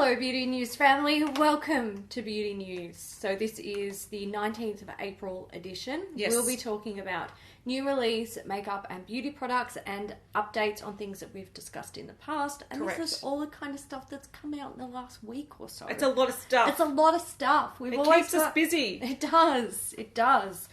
Hello Beauty News family, welcome to Beauty News. So this is the 19th of April edition. Yes. We'll be talking about new release, makeup and beauty products and updates on things that we've discussed in the past. And Correct. This is all the kind of stuff that's come out in the last week or so. It's a lot of stuff. It's a lot of stuff. It keeps us busy. It does. It does.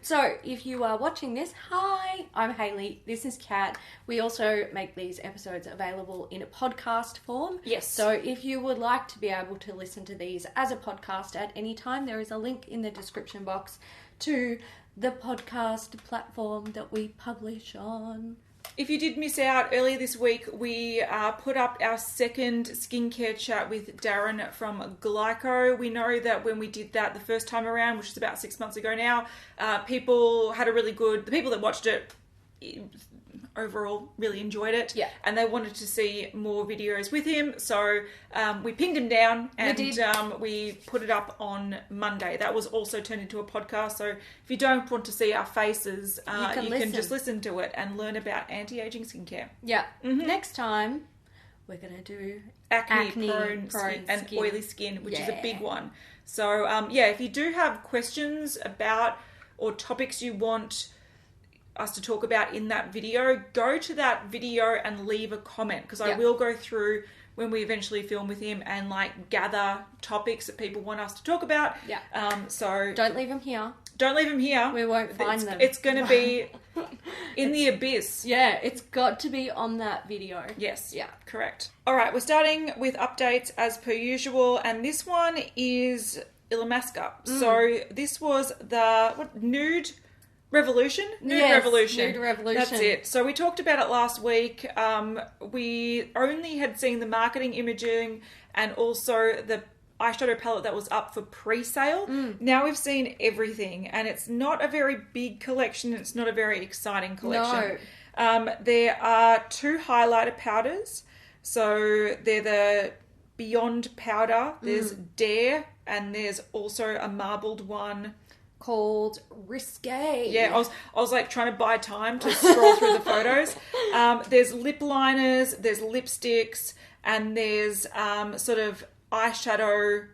So if you are watching this, hi, I'm Hayley. This is Kat. We also make these episodes available in a podcast form. Yes. So if you would like to be able to listen to these as a podcast at any time, there is a link in the description box to the podcast platform that we publish on. If you did miss out earlier this week, we put up our second skincare chat with Darren from Glyco. We know that when we did that the first time around, which is about 6 months ago now, people had the people that watched it overall really enjoyed it. Yeah. And they wanted to see more videos with him. So we pinged him down and we put it up on Monday. That was also turned into a podcast. So if you don't want to see our faces, you can just listen to it and learn about anti-aging skincare. Yeah. Mm-hmm. Next time, we're going to do acne-prone skin and oily skin, which is a big one. So, if you do have questions about or topics you want us to talk about in that video, go to that video and leave a comment, because I will go through when we eventually film with him and gather topics that people want us to talk about. So don't leave them here. Don't leave them here. We won't find them. It's going to be in the abyss. Yeah, it's got to be on that video. Yes. Yeah. Correct. All right, we're starting with updates as per usual, and this one is Illamasqua. So this was the Nude Revolution? Nude Revolution. That's it. So we talked about it last week. We only had seen the marketing imaging and also the eyeshadow palette that was up for pre-sale. Now we've seen everything, and it's not a very big collection. It's not a very exciting collection. No. There are 2 highlighter powders. So they're the Beyond powder. There's Dare, and there's also a marbled one called Risque. Yeah, I was trying to buy time to scroll through the photos. There's lip liners, there's lipsticks, and there's sort of eyeshadow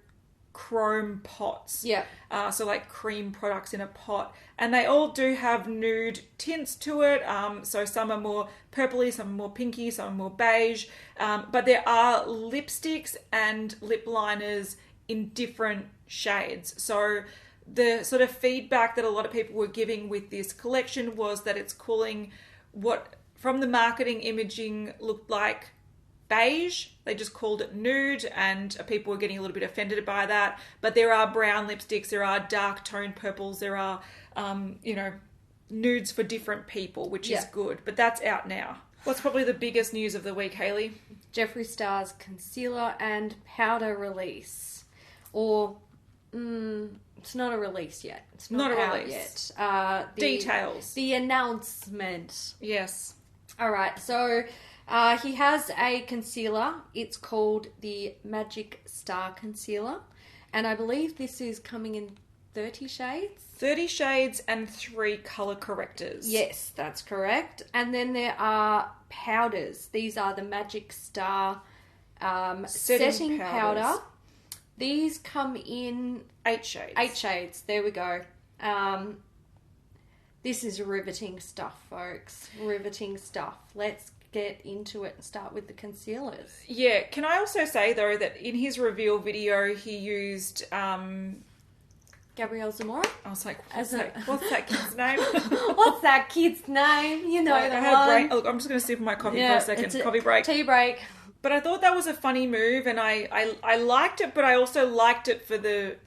chrome pots. Yeah. So cream products in a pot. And they all do have nude tints to it. So some are more purpley, some are more pinky, some are more beige. But there are lipsticks and lip liners in different shades. So the sort of feedback that a lot of people were giving with this collection was that it's calling what from the marketing imaging looked like beige. They just called it nude, and people were getting a little bit offended by that. But there are brown lipsticks, there are dark toned purples, there are, nudes for different people, which is good. But that's out now. What's probably the biggest news of the week, Hayley? Jeffree Star's concealer and powder release. Or it's not a release yet. It's not a out release yet. Details. The announcement. Yes. All right. So he has a concealer. It's called the Magic Star Concealer. And I believe this is coming in 30 shades. 30 shades and 3 colour correctors. Yes, that's correct. And then there are powders. These are the Magic Star setting powder. These come in 8 shades. 8 shades. There we go. This is riveting stuff, folks. Riveting stuff. Let's get into it and start with the concealers. Yeah. Can I also say, though, that in his reveal video, he used Gabrielle Zamora? I was like, what's that kid's name? What's that kid's name? You know the one. Look, I'm just going to sip my coffee for a second. Coffee break. Tea break. But I thought that was a funny move, and I liked it, but I also liked it for the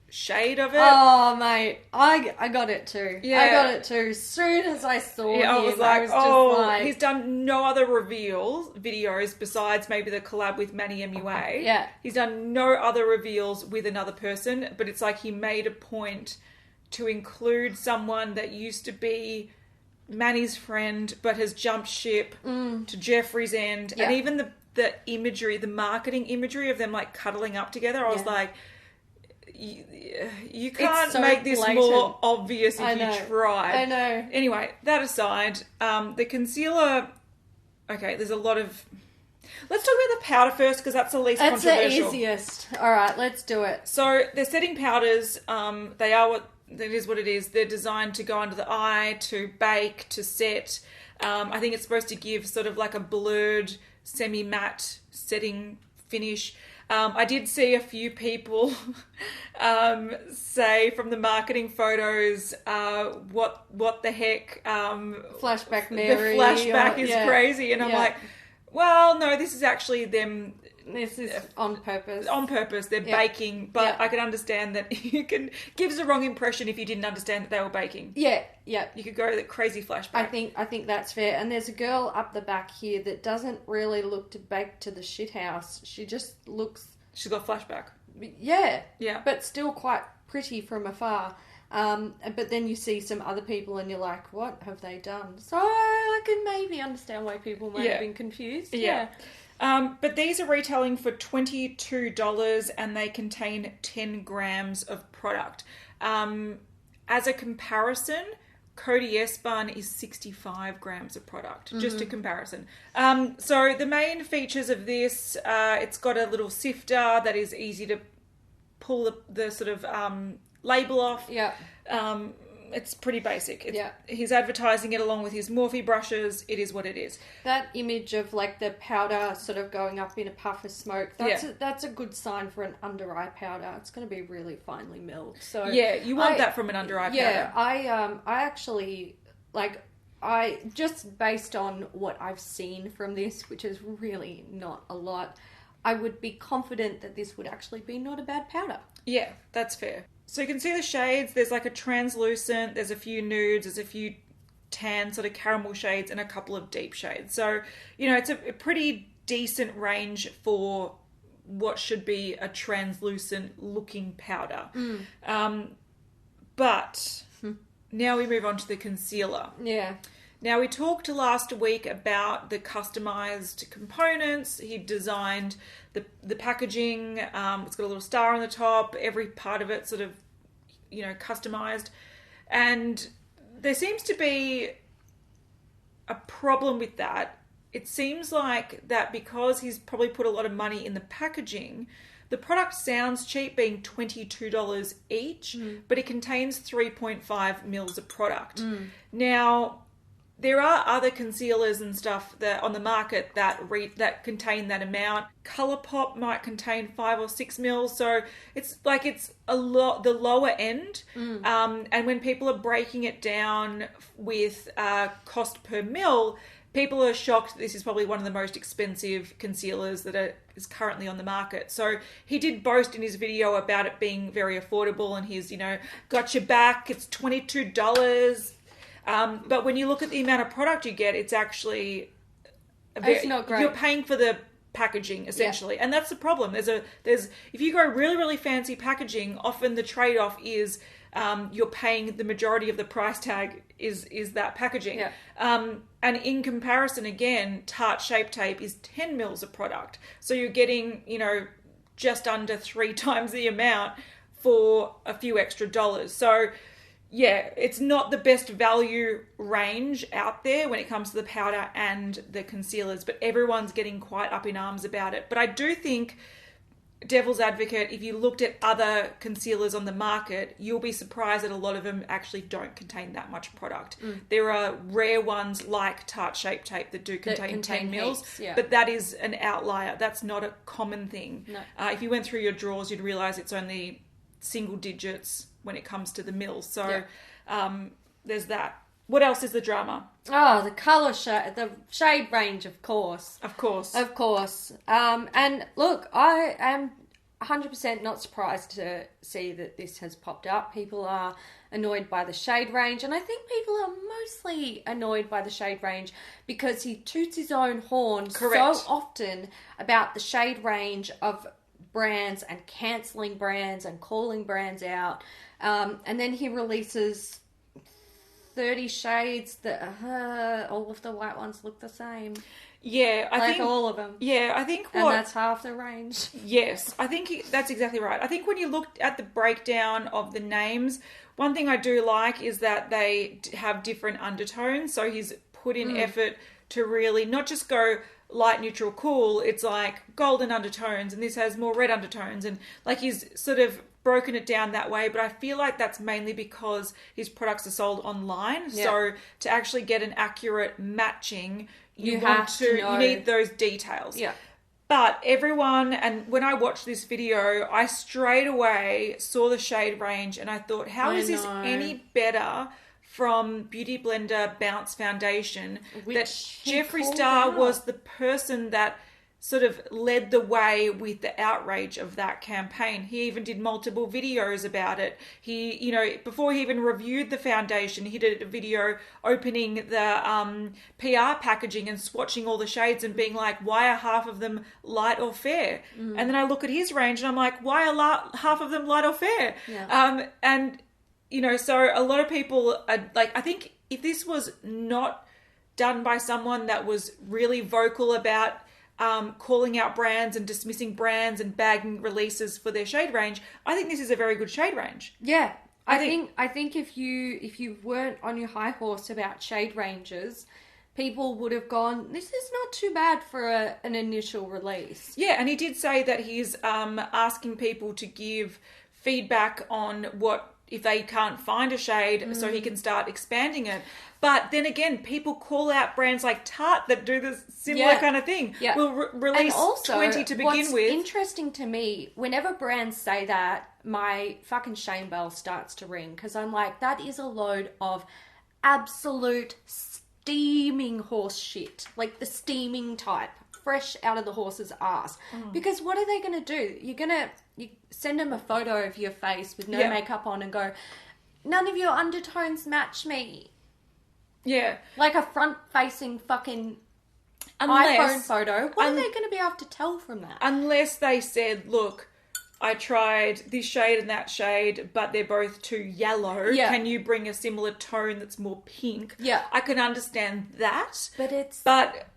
shade of it. Oh, mate. I got it too. Yeah. I got it too. As soon as I saw him, I was like, he's done no other videos besides maybe the collab with Manny MUA. Yeah. He's done no other reveals with another person, but it's like he made a point to include someone that used to be Manny's friend, but has jumped ship to Jeffree's end. Yeah. And even the imagery, the marketing imagery of them cuddling up together, I was like, you can't make this blatant. More obvious if you try. I know. Anyway, that aside, the concealer, okay, there's a lot of Let's talk about the powder first because that's the least It's controversial. the easiest. All right, let's do it. So they're setting powders. They are what it is. What it is. They're designed to go under the eye, to bake, to set. I think it's supposed to give sort of like a blurred, semi-matte setting finish. I did see a few people say from the marketing photos, what the heck? Flashback Mary. The flashback is crazy. And I'm like, well, no, this is actually them. This is on purpose. On purpose. They're baking, but I can understand that gives the wrong impression if you didn't understand that they were baking. Yeah. You could go to the crazy flashback. I think that's fair. And there's a girl up the back here that doesn't really look to bake to the shit house. She just looks... She's got flashback. Yeah. Yeah. But still quite pretty from afar. But then you see some other people and you're like, what have they done? So I can maybe understand why people might have been confused. Yeah. But these are retailing for $22 and they contain 10 grams of product. As a comparison, Cody Espun is 65 grams of product, just a comparison. So the main features of this, it's got a little sifter that is easy to pull the sort of label off. Yeah. It's pretty basic. He's advertising it along with his Morphe brushes. It is what it is. That image of like the powder sort of going up in a puff of smoke, that's a good sign for an under eye powder. It's going to be really finely milled. So yeah, you want that from an under eye powder. Yeah, I actually I just based on what I've seen from this, which is really not a lot, I would be confident that this would actually be not a bad powder. Yeah, that's fair. So you can see the shades. There's like a translucent, there's a few nudes, there's a few tan sort of caramel shades and a couple of deep shades. So, it's a pretty decent range for what should be a translucent looking powder. But now we move on to the concealer. Yeah. Now, we talked last week about the customized components. He designed the packaging. It's got a little star on the top. Every part of it sort of, customized. And there seems to be a problem with that. It seems like that because he's probably put a lot of money in the packaging, the product sounds cheap, being $22 each, but it contains 3.5 mils of product. Now, there are other concealers and stuff that on the market that contain that amount. Colourpop might contain 5 or 6 mils, so it's a lot the lower end. And when people are breaking it down with cost per mil, people are shocked that this is probably one of the most expensive concealers that is currently on the market. So he did boast in his video about it being very affordable, and he's got your back. It's $22. But when you look at the amount of product you get, it's actually it's not great. You're paying for the packaging essentially, and that's the problem. There's if you go really, really fancy packaging, often the trade-off is you're paying the majority of the price tag is that packaging. And in comparison, again, Tarte Shape Tape is 10 mils of product, so you're getting just under 3 times the amount for a few extra dollars. So yeah, it's not the best value range out there when it comes to the powder and the concealers, but everyone's getting quite up in arms about it. But I do think, devil's advocate, if you looked at other concealers on the market, you'll be surprised that a lot of them actually don't contain that much product. There are rare ones like Tarte Shape Tape that do contain 10 mils, but that is an outlier. That's not a common thing. No. If you went through your drawers, you'd realise it's only single digits when it comes to the mils. So there's that. What else is the drama? Oh, the colour shade, the shade range, of course. Of course. And look, I am 100% not surprised to see that this has popped up. People are annoyed by the shade range, and I think people are mostly annoyed by the shade range because he toots his own horn so often about the shade range of brands and cancelling brands and calling brands out. And then he releases 30 shades that all of the white ones look the same. Yeah, I think all of them. Yeah, I think and that's half the range. Yes, I think that's exactly right. I think when you look at the breakdown of the names, one thing I do like is that they have different undertones. So he's put in effort to really not just go light, neutral, cool, it's like golden undertones, and this has more red undertones, and like he's sort of broken it down that way. But I feel like that's mainly because his products are sold online. Yeah. So to actually get an accurate matching, you know. need those details. Yeah. But everyone, and when I watched this video, I straight away saw the shade range and I thought, how is this any better from Beauty Blender Bounce Foundation? That Jeffree Star was the person that sort of led the way with the outrage of that campaign. He even did multiple videos about it. He, you know, before he even reviewed the foundation, he did a video opening the PR packaging and swatching all the shades and being like, why are half of them light or fair? And then I look at his range and I'm like, why are half of them light or fair? Yeah. And, you know, so a lot of people are like, I think if this was not done by someone that was really vocal about calling out brands and dismissing brands and bagging releases for their shade range, I think this is a very good shade range. Yeah. I think if you weren't on your high horse about shade ranges, people would have gone, this is not too bad for an initial release. Yeah, and he did say that he's asking people to give feedback on what if they can't find a shade so he can start expanding it. But then again, people call out brands like Tarte that do this similar kind of thing. Yeah. We'll release also, 20 to begin with. What's interesting to me, whenever brands say that, my fucking shame bell starts to ring, because I'm like, that is a load of absolute steaming horse shit. Like the steaming type, fresh out of the horse's ass. Because what are they going to do? You send them a photo of your face with no makeup on and go, none of your undertones match me. Yeah. Like a front-facing fucking iPhone photo. What are they going to be able to tell from that? Unless they said, look, I tried this shade and that shade, but they're both too yellow. Yeah. Can you bring a similar tone that's more pink? Yeah. I can understand that. But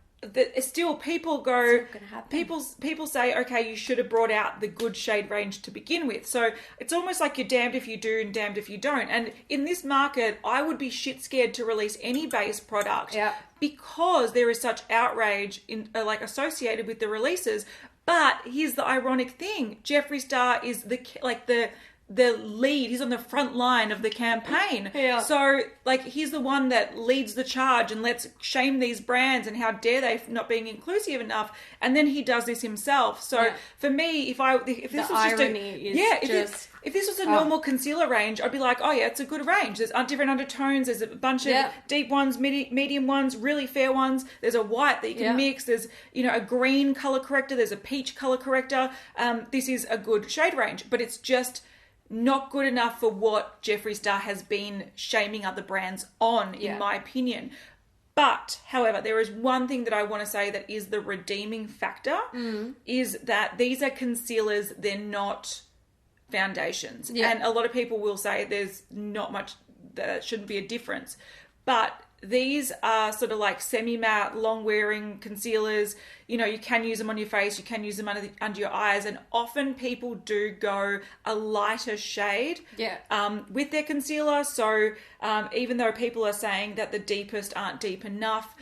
still people go, it's not gonna happen. people say, okay, you should have brought out the good shade range to begin with. So it's almost like you're damned if you do and damned if you don't. And in this market, I would be shit scared to release any base product because there is such outrage in associated with the releases. But here's the ironic thing: Jeffree Star is the lead. He's on the front line of the campaign. Yeah. So, he's the one that leads the charge and let's shame these brands and how dare they not being inclusive enough. And then he does this himself. So, for me, if this was if this was a normal concealer range, I'd be like, oh yeah, it's a good range. There's different undertones. There's a bunch of deep ones, medium ones, really fair ones. There's a white that you can mix. There's, a green color corrector. There's a peach color corrector. This is a good shade range, but it's just not good enough for what Jeffree Star has been shaming other brands on, in my opinion. But, however, there is one thing that I want to say that is the redeeming factor, is that these are concealers, they're not foundations. Yeah. And a lot of people will say there's not much, that shouldn't be a difference. But these are sort of like semi-matte, long-wearing concealers. You can use them on your face. You can use them under your eyes. And often people do go a lighter shade with their concealer. So even though people are saying that the deepest aren't deep enough,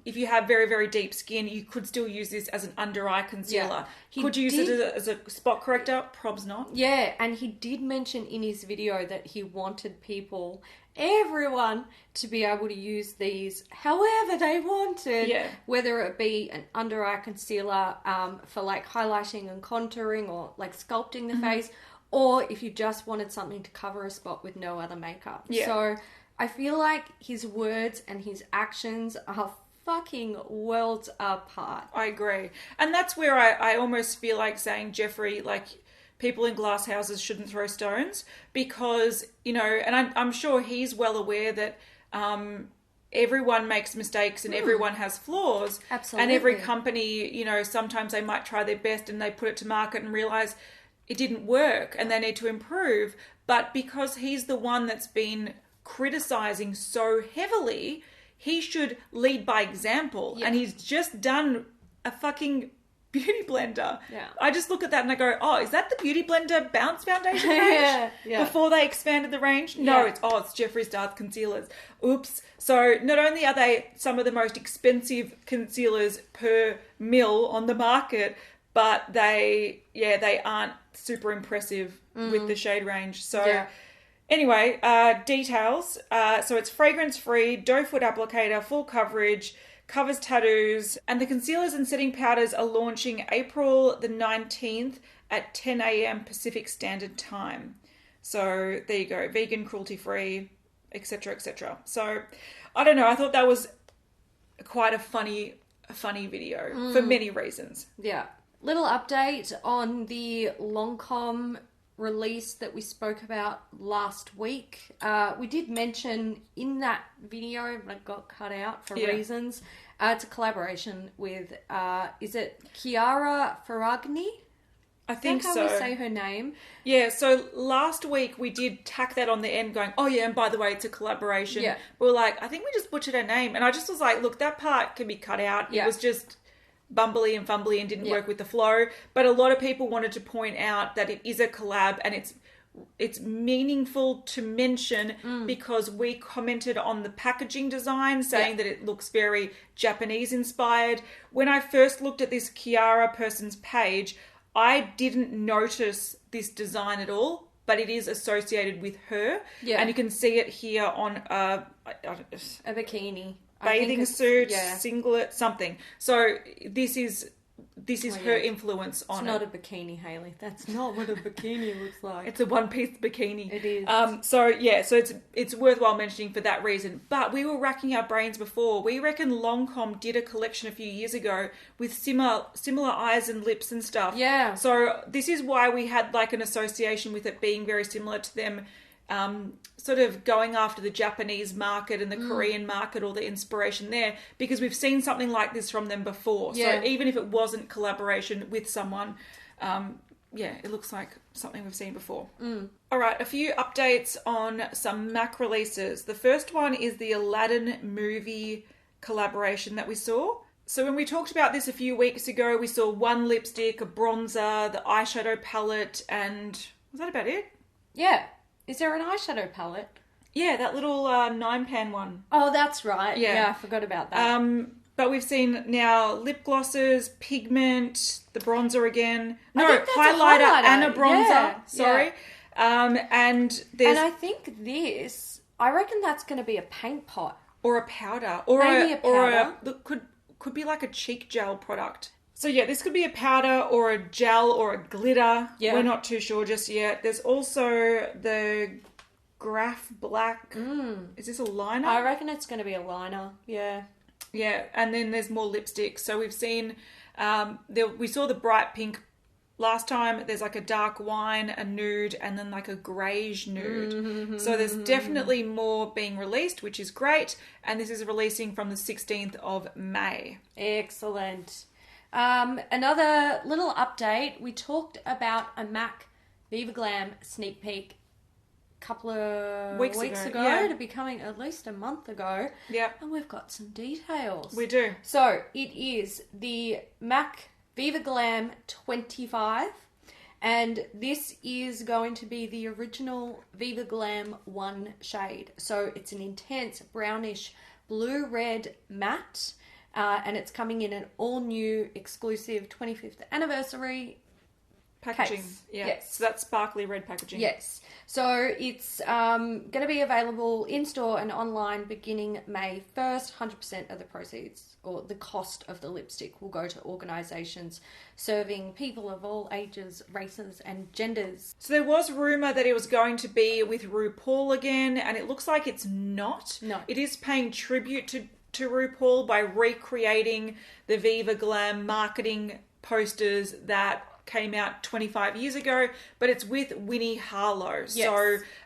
if you have very, very deep skin, you could still use this as an under-eye concealer. Could you use it as a spot corrector? Probs not. Yeah, and he did mention in his video that he wanted everyone to be able to use these however they wanted, whether it be an under eye concealer for highlighting and contouring or sculpting the face, or if you just wanted something to cover a spot with no other makeup. So I feel like his words and his actions are fucking worlds apart. I agree, and that's where I almost feel like saying Jeffree, people in glass houses shouldn't throw stones, because, and I'm sure he's well aware that everyone makes mistakes and everyone has flaws. Absolutely. And every company, sometimes they might try their best and they put it to market and realize it didn't work and they need to improve. But because he's the one that's been criticizing so heavily, he should lead by example. And he's just done a fucking Beauty blender. Yeah. I just look at that and I go, oh, is that the Beauty Blender Bounce Foundation range? Yeah. Before they expanded the range? No, Yeah. it's Jeffree's Dark Concealers. Oops. So not only are they some of the most expensive concealers per mil on the market, but they aren't super impressive with the shade range. So anyway, details. So it's fragrance-free, doe foot applicator, full coverage, covers tattoos, and the concealers and setting powders are launching April the 19th at 10 a.m. Pacific Standard Time. So there you go, vegan, cruelty-free, etc., etc. So I don't know, I thought that was quite a funny video for many reasons. Yeah. Little update on the Lancome release that we spoke about last week. We did mention in that video, but it got cut out for reasons. It's a collaboration with, is it Chiara Ferragni? I think so. Is that how we say her name? Yeah, so last week we did tack that on the end going, oh yeah, and by the way, it's a collaboration. Yeah. We were like, I think we just butchered her name. And I just was like, look, that part can be cut out. Yeah. It was just bumbly and fumbly and didn't work with the flow. But a lot of people wanted to point out that it is a collab and it's meaningful to mention because we commented on the packaging design saying that it looks very Japanese inspired. When I first looked at this Chiara person's page, I didn't notice this design at all, but it is associated with her. Yeah. And you can see it here on a bikini. Bathing suit, singlet, something. So this is her influence on it. It's not a bikini, Hayley. That's not what a bikini looks like. It's a one-piece bikini. It is. So it's worthwhile mentioning for that reason. But we were racking our brains before. We reckon Lancome did a collection a few years ago with similar eyes and lips and stuff. Yeah. So this is why we had like an association with it being very similar to them. Sort of going after the Japanese market and the Korean market, or the inspiration there, because we've seen something like this from them before. Yeah. So even if it wasn't collaboration with someone, it looks like something we've seen before. All right, a few updates on some MAC releases. The first one is the Aladdin movie collaboration that we saw. So when we talked about this a few weeks ago, we saw one lipstick, a bronzer, the eyeshadow palette, and was that about it? Yeah. Is there an eyeshadow palette? Yeah, that little 9-pan one. Oh, that's right. Yeah, I forgot about that. But we've seen now lip glosses, pigment, the bronzer again. No, highlighter and a bronzer. Yeah, sorry. Yeah. And there's... And I think I reckon that's going to be a paint pot. Or a powder. Or maybe a powder. Could be like a cheek gel product. So yeah, this could be a powder or a gel or a glitter. Yeah. We're not too sure just yet. There's also the Graph Black. Is this a liner? I reckon it's going to be a liner. Yeah. Yeah, and then there's more lipsticks. So we've seen, we saw the bright pink last time. There's like a dark wine, a nude, and then like a greige nude. So there's definitely more being released, which is great. And this is releasing from the 16th of May. Excellent. Another little update. We talked about a MAC Viva Glam sneak peek a couple of weeks ago to be coming at least a month ago. Yeah. And we've got some details. We do. So it is the MAC Viva Glam 25. And this is going to be the original Viva Glam 1 shade. So it's an intense brownish blue-red matte. And it's coming in an all-new exclusive 25th anniversary packaging. Case. Yeah. Yes. So that's sparkly red packaging. Yes. So it's going to be available in-store and online beginning May 1st. 100% of the proceeds or the cost of the lipstick will go to organisations serving people of all ages, races and genders. So there was rumour that it was going to be with RuPaul again, and it looks like it's not. No. It is paying tribute to RuPaul by recreating the Viva Glam marketing posters that came out 25 years ago, but it's with Winnie Harlow. Yes.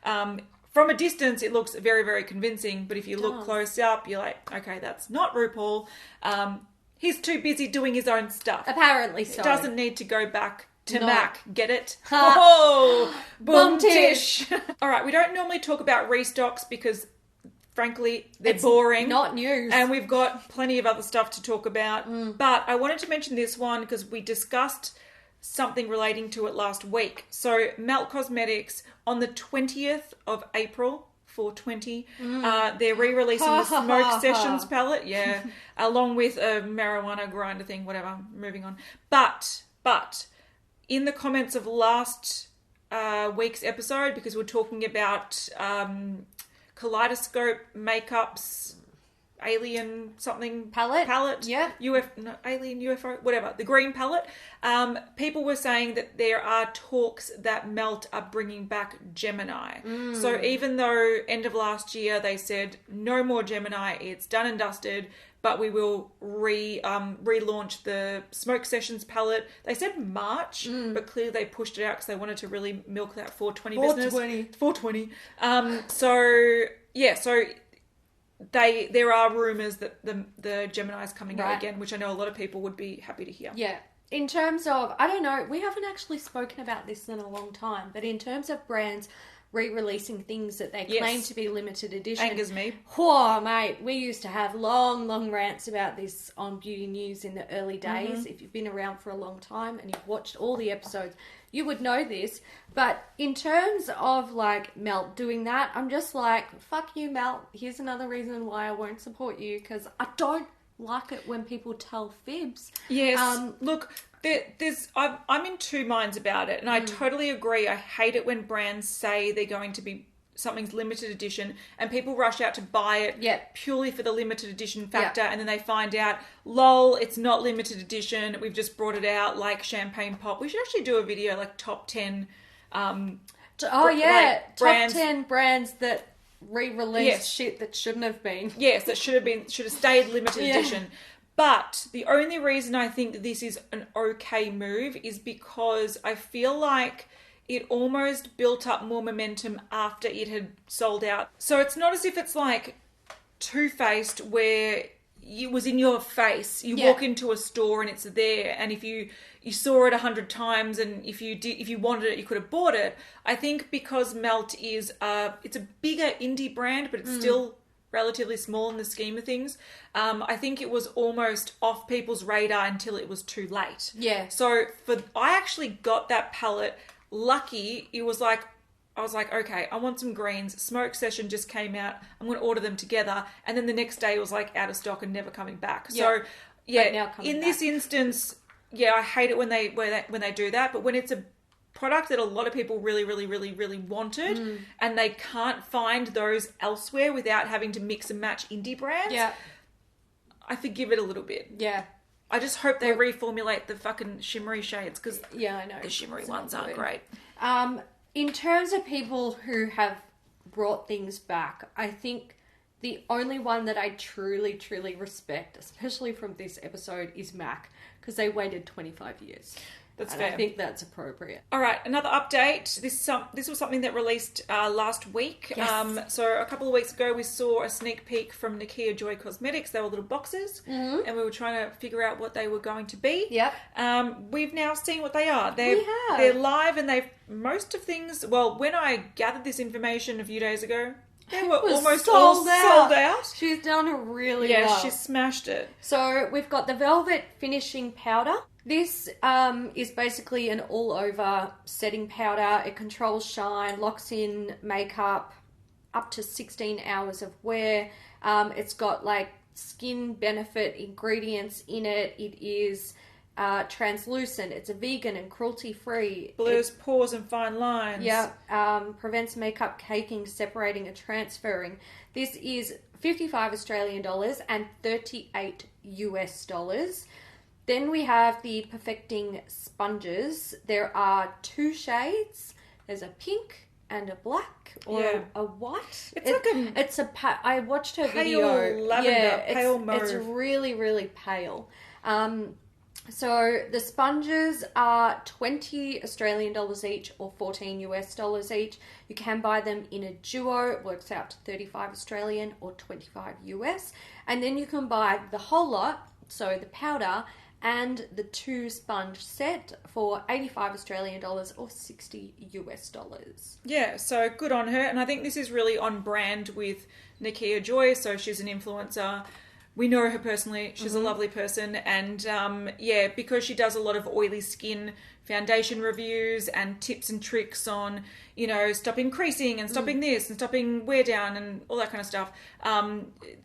So from a distance, it looks very, very convincing, but if you look close up, you're like, okay, that's not RuPaul. He's too busy doing his own stuff. Apparently so. He doesn't need to go back to No. MAC. Get it? Oh, boom Boom tish. All right, we don't normally talk about restocks because frankly, they're boring. Not news. And we've got plenty of other stuff to talk about. But I wanted to mention this one because we discussed something relating to it last week. So Melt Cosmetics on the 20th of April, 420, they're re-releasing the Smoke Sessions palette. Yeah, along with a marijuana grinder thing, whatever. Moving on. But in the comments of last week's episode, because we're talking about Kaleidoscope Makeup's alien something palette, yeah, alien UFO, whatever, the green palette. People were saying that there are talks that Melt are bringing back Gemini. So even though end of last year they said no more Gemini, it's done and dusted, but we will relaunch the Smoke Sessions palette. They said March, but clearly they pushed it out because they wanted to really milk that 420 business. 420. So there are rumours that the Gemini is coming out again, which I know a lot of people would be happy to hear. Yeah. In terms of, I don't know, we haven't actually spoken about this in a long time, but in terms of brands re-releasing things that they claim to be limited edition. Angers me. Oh, mate, we used to have long rants about this on Beauty News in the early days. If you've been around for a long time and you've watched all the episodes, you would know this. But in terms of, like, Melt doing that, I'm just like, fuck you, Melt. Here's another reason why I won't support you, because I don't like it when people tell fibs. Yes. Look, I'm in two minds about it, and I totally agree. I hate it when brands say they're going to be something's limited edition and people rush out to buy it purely for the limited edition factor, and then they find out, lol, it's not limited edition. We've just brought it out like Champagne Pop. We should actually do a video like top 10 top 10 brands that re-released shit that shouldn't have been. Yes, that should have stayed limited edition. But the only reason I think this is an okay move is because I feel like it almost built up more momentum after it had sold out. So it's not as if it's like Too Faced where it was in your face. You walk into a store and it's there, and if you saw it 100 times, and if you wanted it, you could have bought it. I think because Melt is it's a bigger indie brand, but it's still relatively small in the scheme of things. I think it was almost off people's radar until it was too late. Yeah. So I actually got that palette. Lucky, it was like, I was like, okay, I want some greens. Smoke Session just came out. I'm going to order them together. And then the next day it was like out of stock and never coming back. So this instance, I hate it when they do that. But when it's a product that a lot of people really, really, really, really wanted and they can't find those elsewhere without having to mix and match indie brands, I forgive it a little bit. Yeah. I just hope they reformulate the fucking shimmery shades, because I know the shimmery ones aren't great. In terms of people who have brought things back, I think the only one that I truly, truly respect, especially from this episode, is MAC, because they waited 25 years. That's fair. I think that's appropriate. All right, another update. This was something that released last week. Yes. So a couple of weeks ago, we saw a sneak peek from Nikkia Joy Cosmetics. They were little boxes, and we were trying to figure out what they were going to be. Yep. We've now seen what they are. They're live, and they've most of things. Well, when I gathered this information a few days ago, they were almost all sold out. She's done it really well. Yeah, she smashed it. So we've got the Velvet Finishing Powder. This is basically an all-over setting powder. It controls shine, locks in makeup, up to 16 hours of wear. It's got like skin benefit ingredients in it. It is translucent. It's a vegan and cruelty-free. Blurs pores and fine lines. Yeah. Prevents makeup caking, separating and transferring. This is $55 Australian and $38 US. Then we have the Perfecting Sponges. There are two shades. There's a pink and a black, or a white. I watched her video. Lavender, pale mauve. It's really, really pale. So the sponges are $20 Australian each, or $14 US each. You can buy them in a duo. It works out to $35 Australian or $25 US. And then you can buy the whole lot, so the powder and the 2 sponge set for 85 Australian dollars or 60 US dollars. Yeah, so good on her. And I think this is really on brand with Nikkia Joy. So she's an influencer. We know her personally. She's a lovely person. And yeah, because she does a lot of oily skin foundation reviews and tips and tricks on, you know, stopping creasing and stopping this and stopping wear down and all that kind of stuff.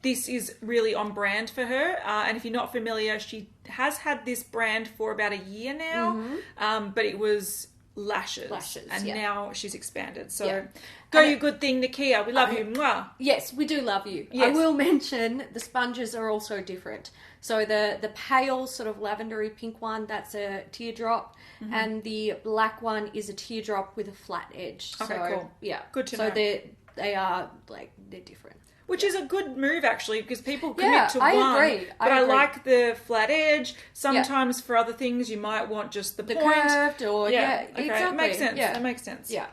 This is really on brand for her. And if you're not familiar, she has had this brand for about a year now, but it was lashes and now she's expanded. So go you good thing, Nikkia. We love you. Mwah. Yes, we do love you. Yes. I will mention the sponges are also different. So the pale sort of lavendery pink one, that's a teardrop, and the black one is a teardrop with a flat edge. Okay, so, cool. Yeah, good to know. So they are like they're different. Which is a good move, actually, because people commit to I one. agree. But I agree. like the flat edge. Sometimes for other things, you might want just the point. Curved or, okay. exactly. It makes sense. Yeah. That makes sense. Yeah.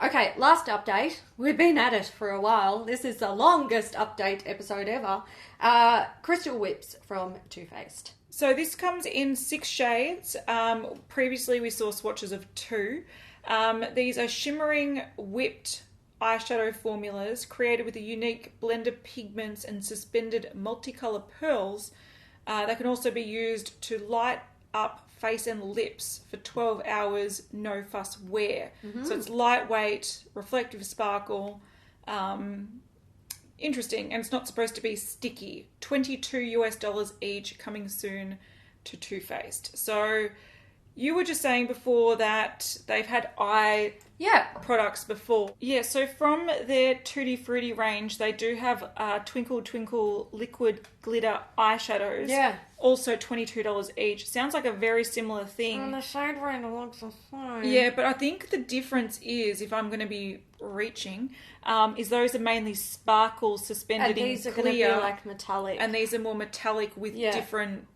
Okay, last update. We've been at it for a while. This is the longest update episode ever. Crystal Whips from Too Faced. So this comes in 6 shades. Previously, we saw swatches of 2. These are shimmering whipped eyeshadow formulas created with a unique blend of pigments and suspended multicolour pearls that can also be used to light up face and lips for 12 hours, no fuss wear. So it's lightweight, reflective sparkle, interesting, and it's not supposed to be sticky. $22 US each, coming soon to Too Faced. So you were just saying before that they've had eye products before. Yeah, so from their Tutti Frutti range, they do have Twinkle Twinkle liquid glitter eyeshadows. Yeah. Also $22 each. Sounds like a very similar thing. And the shade range looks the same. Yeah, but I think the difference is, if I'm going to be reaching, is those are mainly sparkle suspended in clear. And these are going to be like metallic. And these are more metallic with different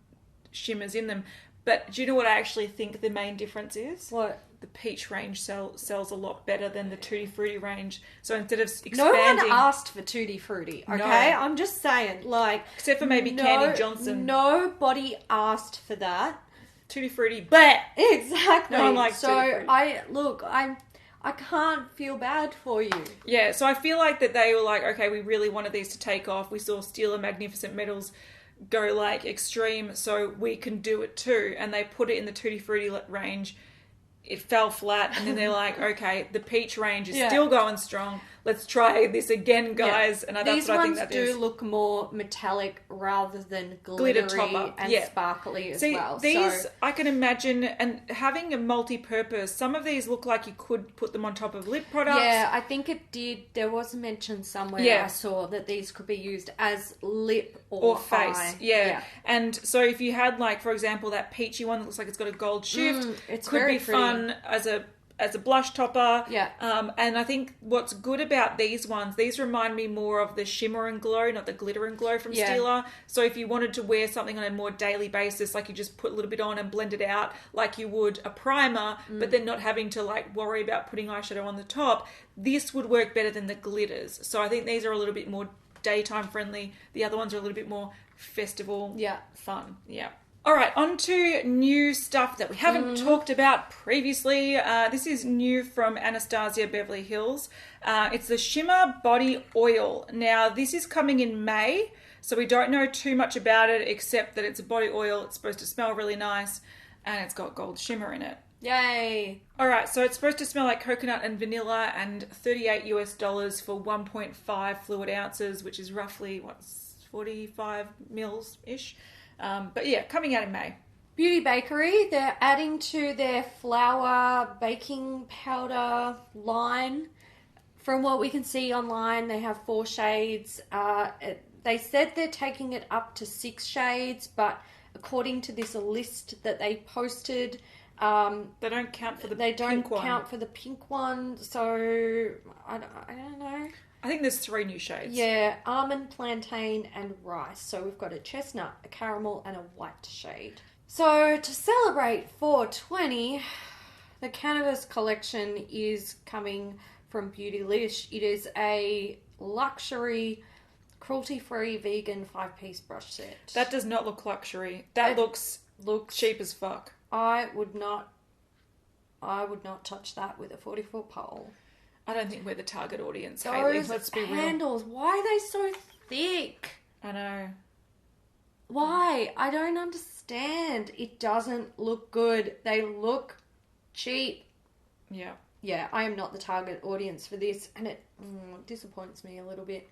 shimmers in them. But do you know what I actually think the main difference is? What? The peach range sells a lot better than the Tutti Frutti range. So instead of expanding... No one asked for Tutti Frutti, okay? No. I'm just saying, like... Except for maybe Candy Johnson. Nobody asked for that. Tutti Frutti, but... Exactly. No one likes Tutti Frutti. I can't feel bad for you. Yeah, so I feel like that they were like, okay, we really wanted these to take off. We saw Steel and Magnificent Metals go like extreme, so we can do it too. And they put it in the Tutti Frutti range. It fell flat, and then they're like, okay, the peach range is still going strong. Let's try this again, guys. And that's what I think that is. These ones do look more metallic rather than glittery topper. and sparkly as well. These, I can imagine, and having a multi-purpose, some of these look like you could put them on top of lip products. Yeah, I think it did. There was a mention somewhere I saw that these could be used as lip or face. eye. Yeah. And so if you had, like, for example, that peachy one that looks like it's got a gold shift, it's could very be fun as a blush topper. Yeah. And I think what's good about these ones, these remind me more of the Shimmer and Glow, not the Glitter and Glow from Stila. So if you wanted to wear something on a more daily basis, like you just put a little bit on and blend it out like you would a primer, but then not having to like worry about putting eyeshadow on the top, this would work better than the glitters. So I think these are a little bit more daytime friendly. The other ones are a little bit more festival fun. Yeah. All right, on to new stuff that we haven't talked about previously. This is new from Anastasia Beverly Hills. It's the Shimmer Body Oil. Now, this is coming in May, so we don't know too much about it except that it's a body oil. It's supposed to smell really nice, and it's got gold shimmer in it. Yay. All right, so it's supposed to smell like coconut and vanilla, and $38 for 1.5 fluid ounces, which is roughly, 45 mils-ish. But yeah, coming out in May. Beauty Bakerie, they're adding to their flour baking powder line. From what we can see online, they have 4 shades. They said they're taking it up to 6 shades, but according to this list that they posted, they don't count for the pink one. They don't count for the pink one, so I don't know. I think there's 3 new shades. Yeah, almond, plantain, and rice. So we've got a chestnut, a caramel, and a white shade. So to celebrate 420, the Cannabis collection is coming from Beautylish. It is a luxury, cruelty-free, vegan 5-piece brush set. That does not look luxury. That looks looks cheap as fuck. I would not touch that with a 40-foot pole. I don't think we're the target audience, Those Hayley. Let's be real. handles, why are they so thick? I know. Why? I don't understand. It doesn't look good. They look cheap. Yeah. Yeah, I am not the target audience for this, and it disappoints me a little bit.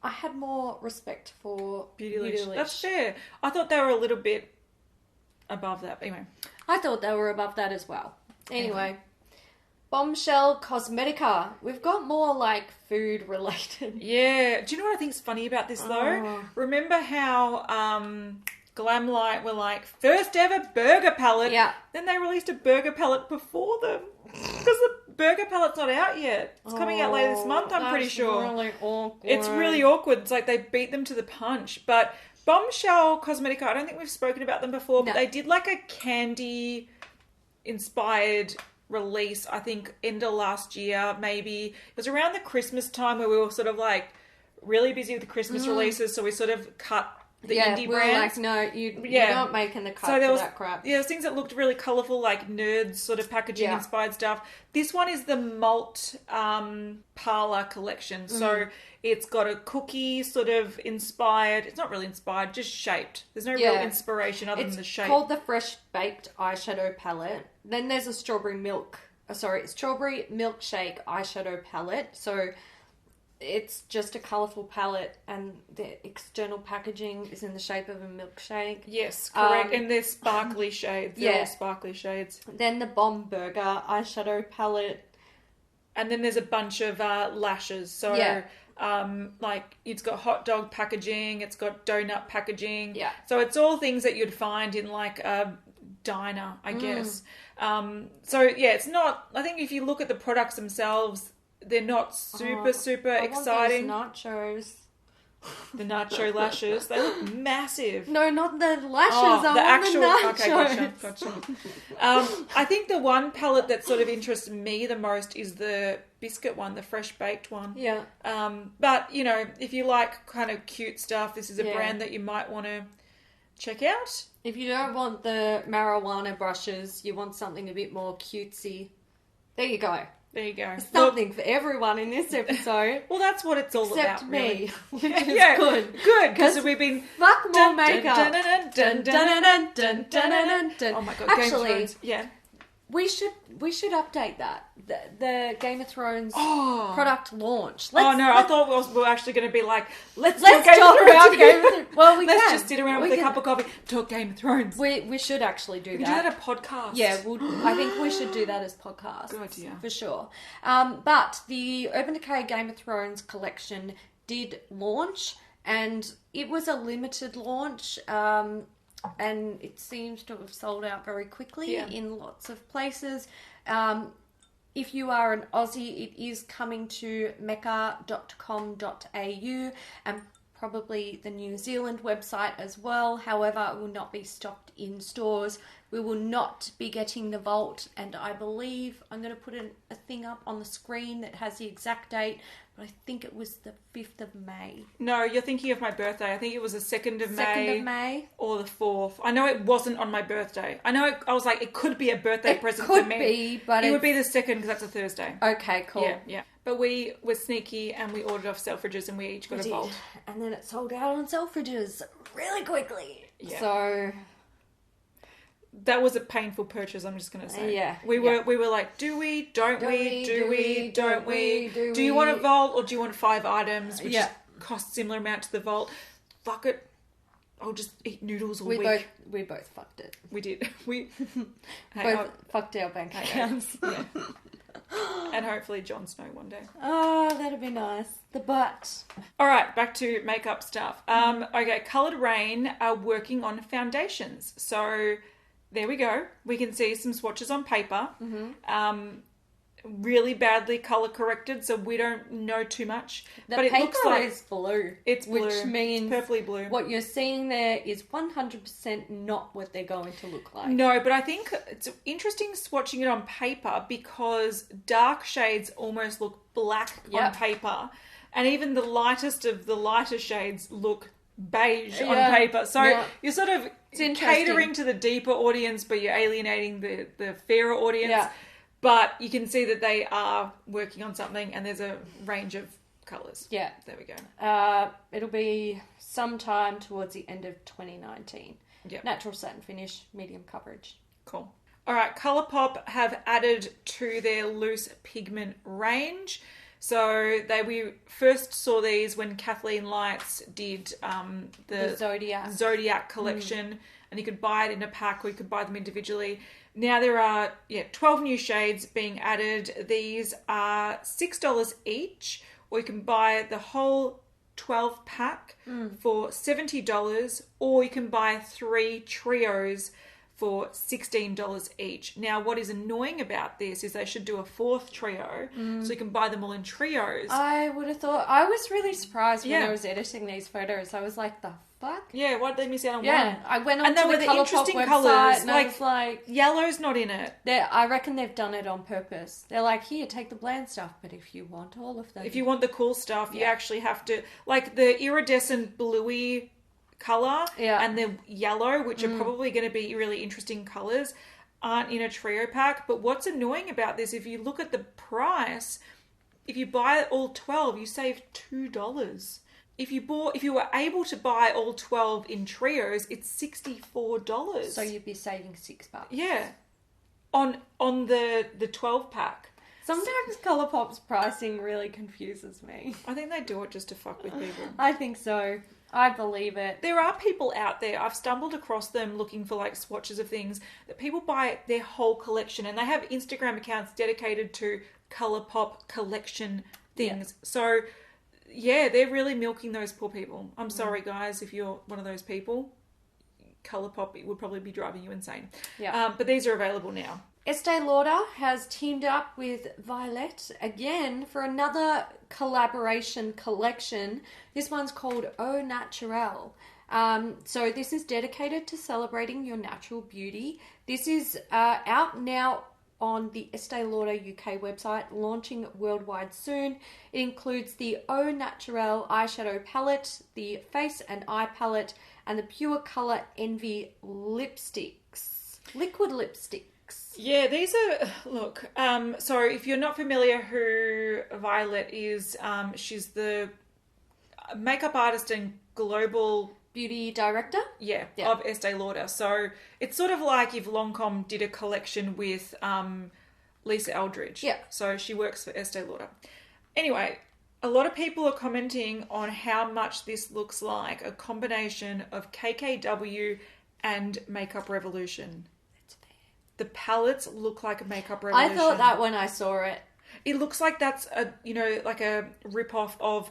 I had more respect for Beautylish. That's fair. I thought they were a little bit above that. Anyway. I thought they were above that as well. Anyway. Bombshell Cosmetica. We've got more like food related. Yeah. Do you know what I think's funny about this though? Remember how Glam Light were like, first ever burger palette? Yeah. Then they released a burger palette before them. Because the burger palette's not out yet. It's coming out later this month, I'm pretty sure. It's really awkward. It's really awkward. It's like they beat them to the punch. But Bombshell Cosmetica, I don't think we've spoken about them before, but they did like a candy inspired release, I think end of last year maybe. It was around the Christmas time where we were sort of like really busy with the Christmas releases, so we sort of cut the indie brands. Like, no, you're not making the cut for that crap. Yeah, there was things that looked really colourful, like nerds sort of packaging inspired stuff. This one is the Malt Parlour collection, so it's got a cookie sort of inspired. It's not really inspired, just shaped. There's no real inspiration other than the shape. It's called the Fresh Baked Eyeshadow Palette. Then there's a strawberry milkshake eyeshadow palette. So it's just a colourful palette, and the external packaging is in the shape of a milkshake. Yes, correct. And they're sparkly shades. They're all sparkly shades. Then the Bomb Burger eyeshadow palette. And then there's a bunch of lashes. So, like, it's got hot dog packaging. It's got donut packaging. Yeah. So it's all things that you'd find in, like, a diner, I guess. So, yeah, it's not... I think if you look at the products themselves... They're not super exciting. Want those nachos. The nacho lashes. They look massive. No, not the lashes. The actual. The nachos. Okay, gotcha. I think the one palette that sort of interests me the most is the biscuit one, the fresh baked one. Yeah. But you know, if you like kind of cute stuff, this is a brand that you might want to check out. If you don't want the marijuana brushes, you want something a bit more cutesy. There you go. There you go. Something for everyone in this episode. My that's what it's all Except about, me. really. Which is good. Good, because we've been... Fuck more makeup. Oh my God, actually, Game of Thrones. Yeah. We should update that. The Game of Thrones product launch. I thought we were actually going to be like, let's talk about Game of Thrones. Well, let's just sit around with a cup of coffee, talk Game of Thrones. We should actually do that. We can do that a podcast. Yeah, I think we should do that as podcasts. Good idea. For sure. But the Urban Decay Game of Thrones collection did launch, and it was a limited launch. And it seems to have sold out very quickly in lots of places. If you are an Aussie, it is coming to mecca.com.au and probably the New Zealand website as well. However, it will not be stocked in stores. We will not be getting the vault, and I believe I'm going to put a thing up on the screen that has the exact date, but I think it was the 5th of May. No, you're thinking of my birthday. I think it was the 2nd of May. 2nd of May? Or the 4th. I know it wasn't on my birthday. I know I was like, it could be a birthday present for me. It could be, but it would be the 2nd because that's a Thursday. Okay, cool. Yeah. But we were sneaky and we ordered off Selfridges and we each got a vault. And then it sold out on Selfridges really quickly. Yeah. So... that was a painful purchase, I'm just going to say. Yeah. We were like, do we, don't we, do we, don't we? Do you want a vault or do you want 5 items, which cost similar amount to the vault? Fuck it. I'll just eat noodles all week. We both fucked it. We did. We both fucked our bank accounts. Yeah. And hopefully Jon Snow one day. Oh, that'd be nice. The butt. All right, back to makeup stuff. Okay, Coloured Raine are working on foundations. So... there we go. We can see some swatches on paper. Really badly colour corrected, so we don't know too much. The but it paper looks like is blue. It's blue. Which means it's purpley blue. What you're seeing there is 100% not what they're going to look like. No, but I think it's interesting swatching it on paper because dark shades almost look black on paper. And even the lightest of the lighter shades look beige on paper. So you're sort of... It's interesting. catering to the deeper audience, but you're alienating the fairer audience. Yeah. But you can see that they are working on something, and there's a range of colours. Yeah. There we go. It'll be sometime towards the end of 2019. Yep. Natural satin finish, medium coverage. Cool. All right, Colourpop have added to their loose pigment range. So we first saw these when Kathleen Lights did the Zodiac collection, and you could buy it in a pack or you could buy them individually. Now there are 12 new shades being added. These are $6 each, or you can buy the whole 12 pack for $70, or you can buy 3 trios for $16 each. Now, what is annoying about this is they should do a 4th trio, so you can buy them all in trios. I would have thought... I was really surprised when I was editing these photos. I was like, the fuck? Yeah, why did they miss out on one? Yeah, I went on and to they were the the Colourpop interesting website colours. and I was like... Yellow's not in it. I reckon they've done it on purpose. They're like, here, take the bland stuff, but if you want all of them... If you want the cool stuff, you actually have to... Like the iridescent bluey colour and the yellow, which are probably going to be really interesting colours, aren't in a trio pack. But what's annoying about this, if you look at the price, if you buy all 12, you save $2. If you were able to buy all 12 in trios, it's $64. So you'd be saving $6. Yeah. On the 12 pack. Sometimes Colourpop's pricing really confuses me. I think they do it just to fuck with people. I think so. I believe it. There are people out there, I've stumbled across them looking for like swatches of things, that people buy their whole collection, and they have Instagram accounts dedicated to Colourpop collection things. Yeah. So, yeah, they're really milking those poor people. I'm sorry, guys, if you're one of those people. Colourpop would probably be driving you insane. Yeah. But these are available now. Estee Lauder has teamed up with Violette again for another collaboration collection. This one's called Au Naturelle. So this is dedicated to celebrating your natural beauty. This is out now on the Estee Lauder UK website, launching worldwide soon. It includes the Au Naturelle eyeshadow palette, the face and eye palette, and the Pure Colour Envy lipsticks. Liquid lipsticks. Yeah, these are, look, so if you're not familiar who Violette is, she's the makeup artist and global beauty director? Yeah, of Estee Lauder. So it's sort of like if Lancome did a collection with Lisa Eldridge. Yeah. So she works for Estee Lauder. Anyway, a lot of people are commenting on how much this looks like a combination of KKW and Makeup Revolution. The palettes look like a Makeup Revolution. I thought that when I saw it. It looks like that's like a rip-off of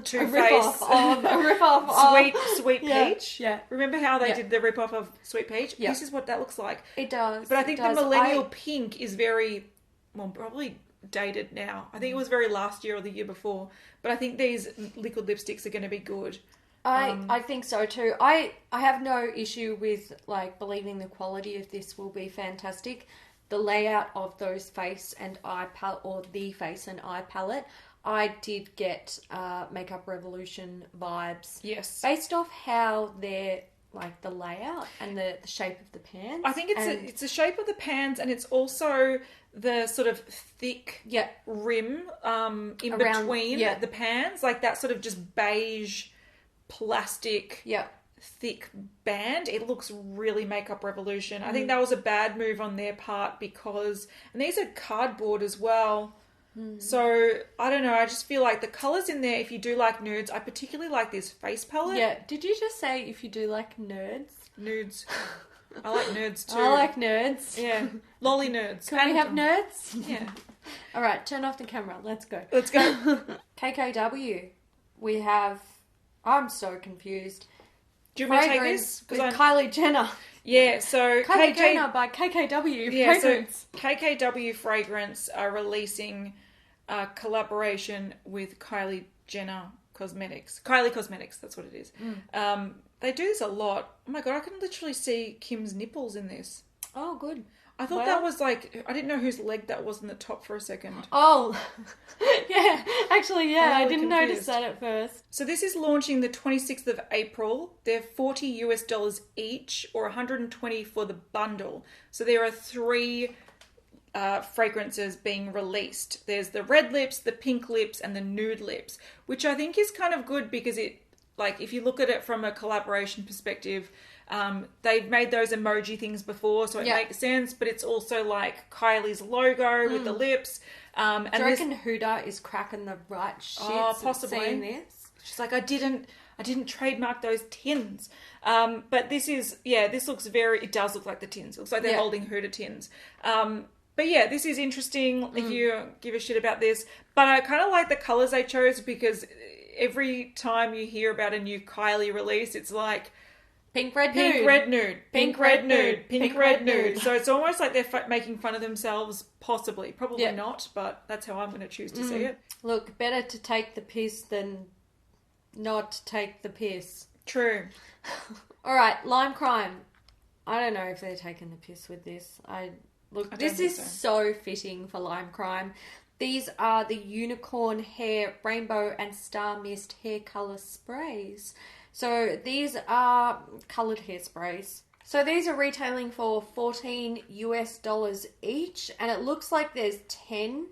Too Faced. A rip-off of Sweet Peach. Yeah. Remember how they did the rip-off of Sweet Peach? Yeah. This is what that looks like. It does. But I think the millennial pink is very, probably dated now. I think it was very last year or the year before. But I think these liquid lipsticks are going to be good. I think so too. I have no issue with believing the quality of this will be fantastic. The layout of those face and eye palette, or the face and eye palette, I did get Makeup Revolution vibes. Yes. Based off how they're the layout and the shape of the pans. I think it's the shape of the pans, and it's also the sort of thick rim in between the pans, like that sort of just beige plastic thick band. It looks really Makeup Revolution. I think that was a bad move on their part because, and these are cardboard as well. So I don't know, I just feel like the colours in there, if you do like nudes, I particularly like this face palette. Yeah, did you just say if you do like nerds? Nudes. I like nerds too. I like nerds. Yeah. Lolly nerds. Can we have nerds? Yeah. Alright, turn off the camera. Let's go. Let's go. KKW. We have... I'm so confused. Do you want me to take this? With Kylie Jenner. Yeah, so... Kylie Jenner by KKW Fragrance. So KKW Fragrance are releasing a collaboration with Kylie Jenner Cosmetics. Kylie Cosmetics, that's what it is. They do this a lot. Oh my God, I can literally see Kim's nipples in this. Oh, good. I thought that was like, I didn't know whose leg that was in the top for a second. Oh, yeah. Actually, yeah, I really didn't confused. notice that at first. So this is launching the 26th of April. They're $40 each, or 120 for the bundle. So there are 3 fragrances being released. There's the red lips, the pink lips, and the nude lips, which I think is kind of good because it, like, if you look at it from a collaboration perspective, they've made those emoji things before, so it makes sense, but it's also like Kylie's logo with the lips. Do you reckon Huda is cracking the right shit? Possibly. Seeing this? She's like, I didn't trademark those tins. But this is, this looks it does look like the tins. It looks like they're holding Huda tins. But yeah, this is interesting if you give a shit about this. But I kind of like the colours they chose because every time you hear about a new Kylie release, it's like, pink, red, pink, nude. red, nude. Pink, red, nude. Pink, red, nude. nude. So it's almost like they're making fun of themselves, possibly. Probably not, but that's how I'm going to choose to see it. Look, better to take the piss than not take the piss. True. All right, Lime Crime. I don't know if they're taking the piss with this. This is so fitting for Lime Crime. These are the Unicorn Hair Rainbow and Star Mist hair colour sprays. So these are coloured hairsprays. So these are retailing for $14 each, and it looks like there's 10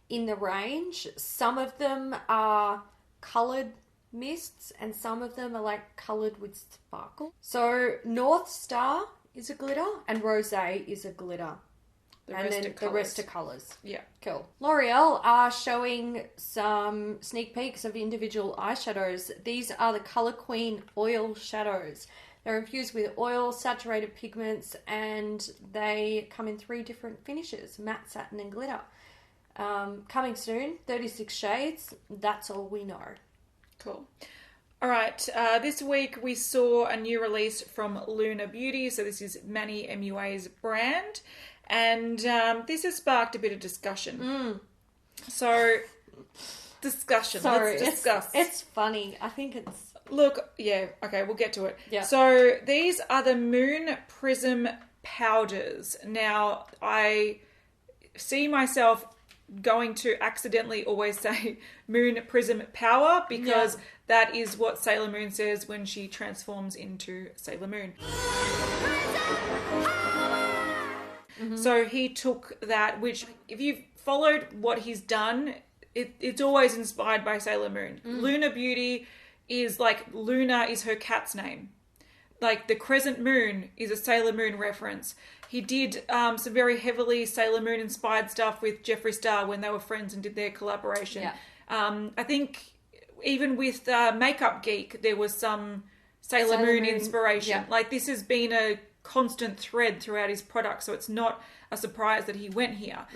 in the range. Some of them are coloured mists, and some of them are like coloured with sparkle. So North Star is a glitter, and Rosé is a glitter. The rest are colours. Yeah. Cool. L'Oreal are showing some sneak peeks of individual eyeshadows. These are the Colour Queen oil shadows. They're infused with oil, saturated pigments, and they come in 3 different finishes, matte, satin, and glitter. Coming soon, 36 shades. That's all we know. Cool. All right, this week we saw a new release from Lunar Beauty. So this is Manny MUA's brand. And this has sparked a bit of discussion. So, discussion. Let's discuss. It's funny. I think it's... Look, okay, we'll get to it. Yeah. So, these are the Moon Prism powders. Now, I see myself going to accidentally always say Moon Prism Power because that is what Sailor Moon says when she transforms into Sailor Moon. So he took that, which if you've followed what he's done, it's always inspired by Sailor Moon. Lunar Beauty is like, Luna is her cat's name. Like the crescent moon is a Sailor Moon reference. He did some very heavily Sailor Moon inspired stuff with Jeffree Star when they were friends and did their collaboration. Yeah. I think even with Makeup Geek, there was some Sailor Moon inspiration. Yeah. Like this has been a constant thread throughout his product, so it's not a surprise that he went here.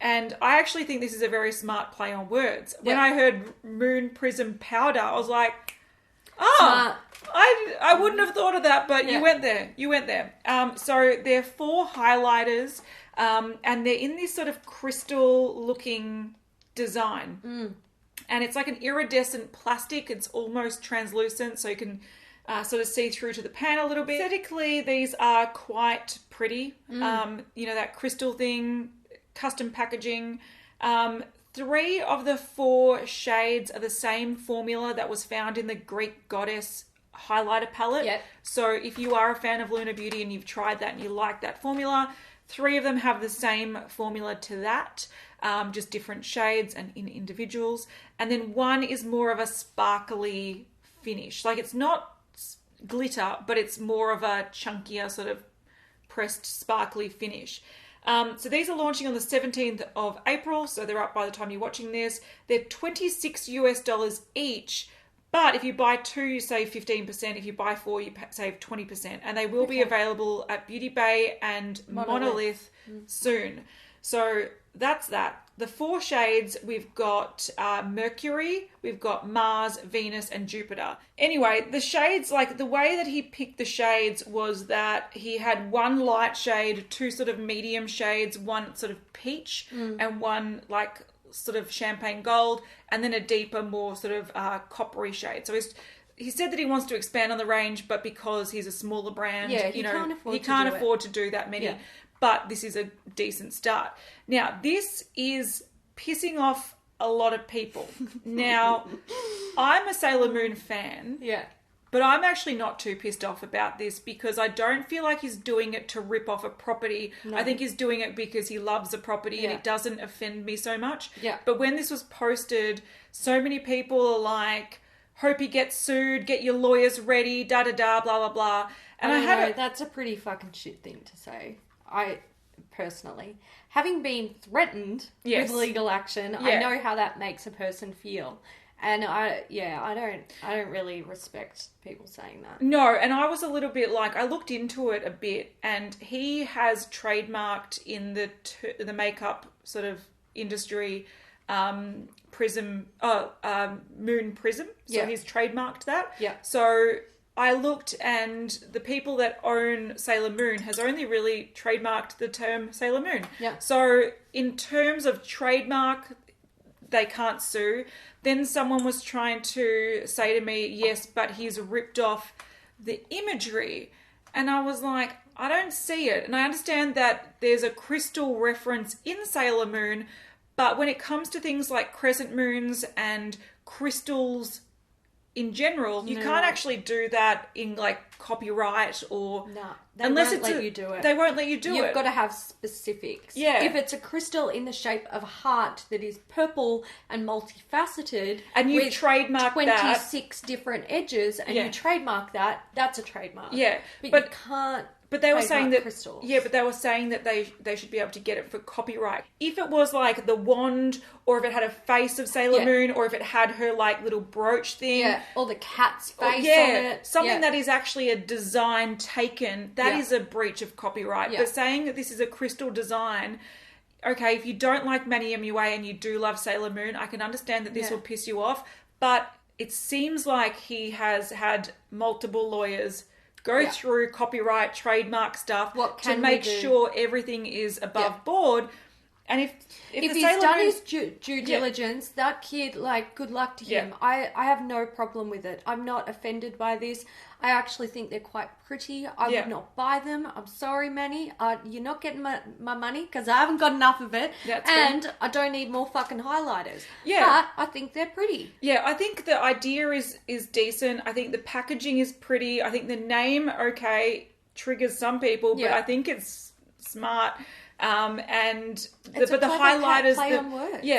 And I actually think this is a very smart play on words. When I heard Moon Prism Powder, I was like, Smart. I wouldn't have thought of that, but you went there. So they're 4 highlighters, and they're in this sort of crystal looking design. And it's like an iridescent plastic. It's almost translucent, so you can sort of see through to the pan a little bit. Aesthetically, these are quite pretty. You know, that crystal thing, custom packaging. 3 of the 4 shades are the same formula that was found in the Greek Goddess highlighter palette. Yep. So if you are a fan of Lunar Beauty and you've tried that and you like that formula, 3 of them have the same formula to that, just different shades and in individuals. And then 1 is more of a sparkly finish. Like it's not glitter, but it's more of a chunkier sort of pressed sparkly finish. So these are launching on the 17th of April, so they're up by the time you're watching this. They're $26 each, but if you buy 2, you save 15%. If you buy 4, you save 20%. And they will be available at Beauty Bay and Monolith soon. So that's that. The 4 shades, we've got Mercury, we've got Mars, Venus, and Jupiter. Anyway, the shades, like the way that he picked the shades was that he had 1 light shade, 2 sort of medium shades, 1 sort of peach, and 1 like sort of champagne gold, and then a deeper, more sort of coppery shade. So he said that he wants to expand on the range, but because he's a smaller brand, he can't afford to do that many. Yeah. but this is a decent start. Now, this is pissing off a lot of people. Now, I'm a Sailor Moon fan. Yeah. But I'm actually not too pissed off about this because I don't feel like he's doing it to rip off a property. No. I think he's doing it because he loves a property and it doesn't offend me so much. Yeah. But when this was posted, so many people are like, hope he gets sued, get your lawyers ready, da-da-da, blah, blah, blah. And I know, that's a pretty fucking shit thing to say. I, personally, having been threatened with legal action, I know how that makes a person feel. And I don't really respect people saying that. No, and I was a little bit like, I looked into it a bit, and he has trademarked in the makeup sort of industry, Prism, Moon Prism. So he's trademarked that. Yeah. So I looked, and the people that own Sailor Moon has only really trademarked the term Sailor Moon. Yeah. So in terms of trademark, they can't sue. Then someone was trying to say to me, yes, but he's ripped off the imagery. And I was like, I don't see it. And I understand that there's a crystal reference in Sailor Moon, but when it comes to things like crescent moons and crystals in general, you can't actually do that in like copyright or... No, they won't let you do it. They won't let you do it. You've got to have specifics. Yeah. If it's a crystal in the shape of a heart that is purple and multifaceted... And you've trademarked 26 different edges and you trademark that, that's a trademark. Yeah. But you can't... But they were saying that crystals. Yeah, but they were saying that they should be able to get it for copyright. If it was like the wand, or if it had a face of Sailor Moon, or if it had her like little brooch thing, or the cat's face on it, something that is actually a design taken, that is a breach of copyright. But saying that this is a crystal design, okay, if you don't like Manny MUA and you do love Sailor Moon, I can understand that this will piss you off. But it seems like he has had multiple lawyers go through copyright, trademark stuff to make sure everything is above board. And if he's done his due diligence, that kid, like, good luck to him. I have no problem with it. I'm not offended by this. I actually think they're quite pretty. I would not buy them. I'm sorry, Manny. You're not getting my money because I haven't got enough of it. And I don't need more fucking highlighters. Yeah. But I think they're pretty. Yeah, I think the idea is decent. I think the packaging is pretty. I think the name, triggers some people, but I think it's smart. But the highlighters,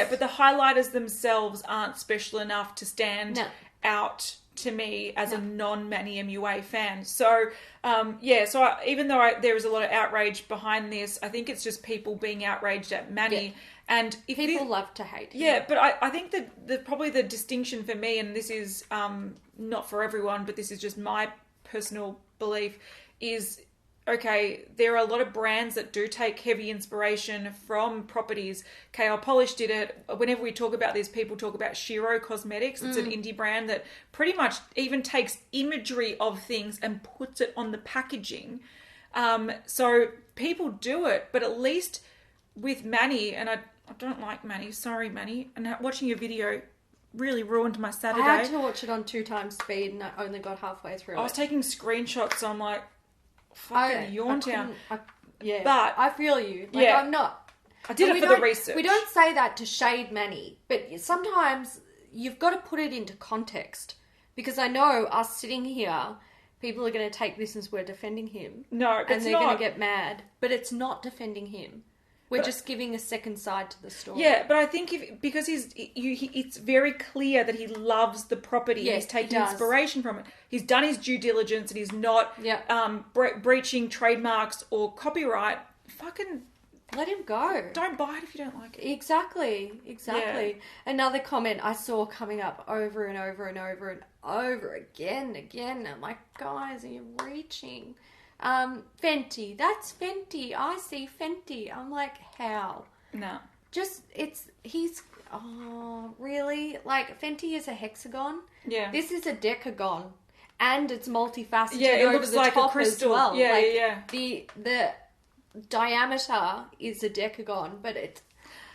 but the highlighters themselves aren't special enough to stand out to me as a non-Manny MUA fan. So, even though there is a lot of outrage behind this, I think it's just people being outraged at Manny. Yeah. And if people love to hate him. Yeah, but I think that probably the distinction for me, and this is not for everyone, but this is just my personal belief, is... okay, there are a lot of brands that do take heavy inspiration from properties. KO Polish did it. Whenever we talk about this, people talk about Shiro Cosmetics. It's an indie brand that pretty much even takes imagery of things and puts it on the packaging. So people do it, but at least with Manny, and I don't like Manny, sorry Manny, and watching your video really ruined my Saturday. I had to watch it on 2x speed and I only got halfway through I was taking screenshots, so I'm like... fucking yawn town. But I feel you. I'm not. I did it for the research. We don't say that to shade Manny, but sometimes you've got to put it into context. Because I know us sitting here, people are going to take this as we're defending him. No, and they're going to get mad. But it's not defending him. We're just giving a second side to the story. Yeah, but I think because it's very clear that he loves the property and he's taking inspiration from it. He's done his due diligence and he's not breaching trademarks or copyright. Fucking let him go. Don't buy it if you don't like it. Exactly. Yeah. Another comment I saw coming up over and over and over and over again. I'm like, guys, are you reaching? Fenty, that's Fenty. I see Fenty. I'm like, how? No. Really? Like, Fenty is a hexagon. Yeah. This is a decagon. And it's multifaceted. Yeah, it looks like a crystal. As well. Yeah. The diameter is a decagon, but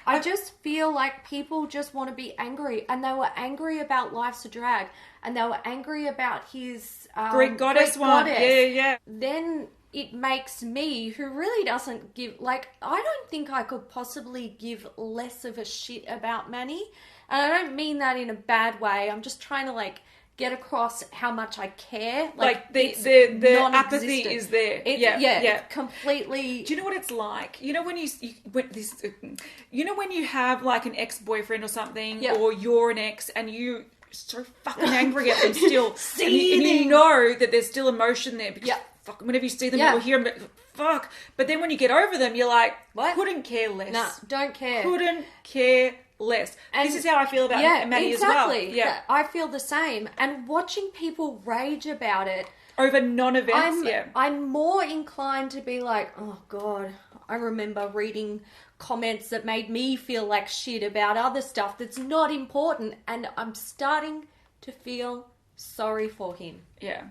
I just feel like people just want to be angry, and they were angry about Life's a Drag, and they were angry about his Greek goddess one. Yeah. Then it makes me, who really doesn't give, like, I don't think I could possibly give less of a shit about Manny. And I don't mean that in a bad way. I'm just trying to, like, get across how much I care. Like the apathy is there. It's completely. Do you know what it's like? You know when when you have like an ex-boyfriend or something, or you're an ex, and you so fucking angry at them still, and you know that there's still emotion there because fuck, whenever you see them or hear them, fuck. But then when you get over them, you're like, what? Couldn't care less. Nah, don't care. Couldn't care less. And this is how I feel about Manny as well. Yeah, I feel the same. And watching people rage about it over non-events, I'm more inclined to be like, oh God, I remember reading comments that made me feel like shit about other stuff that's not important, and I'm starting to feel sorry for him. Yeah,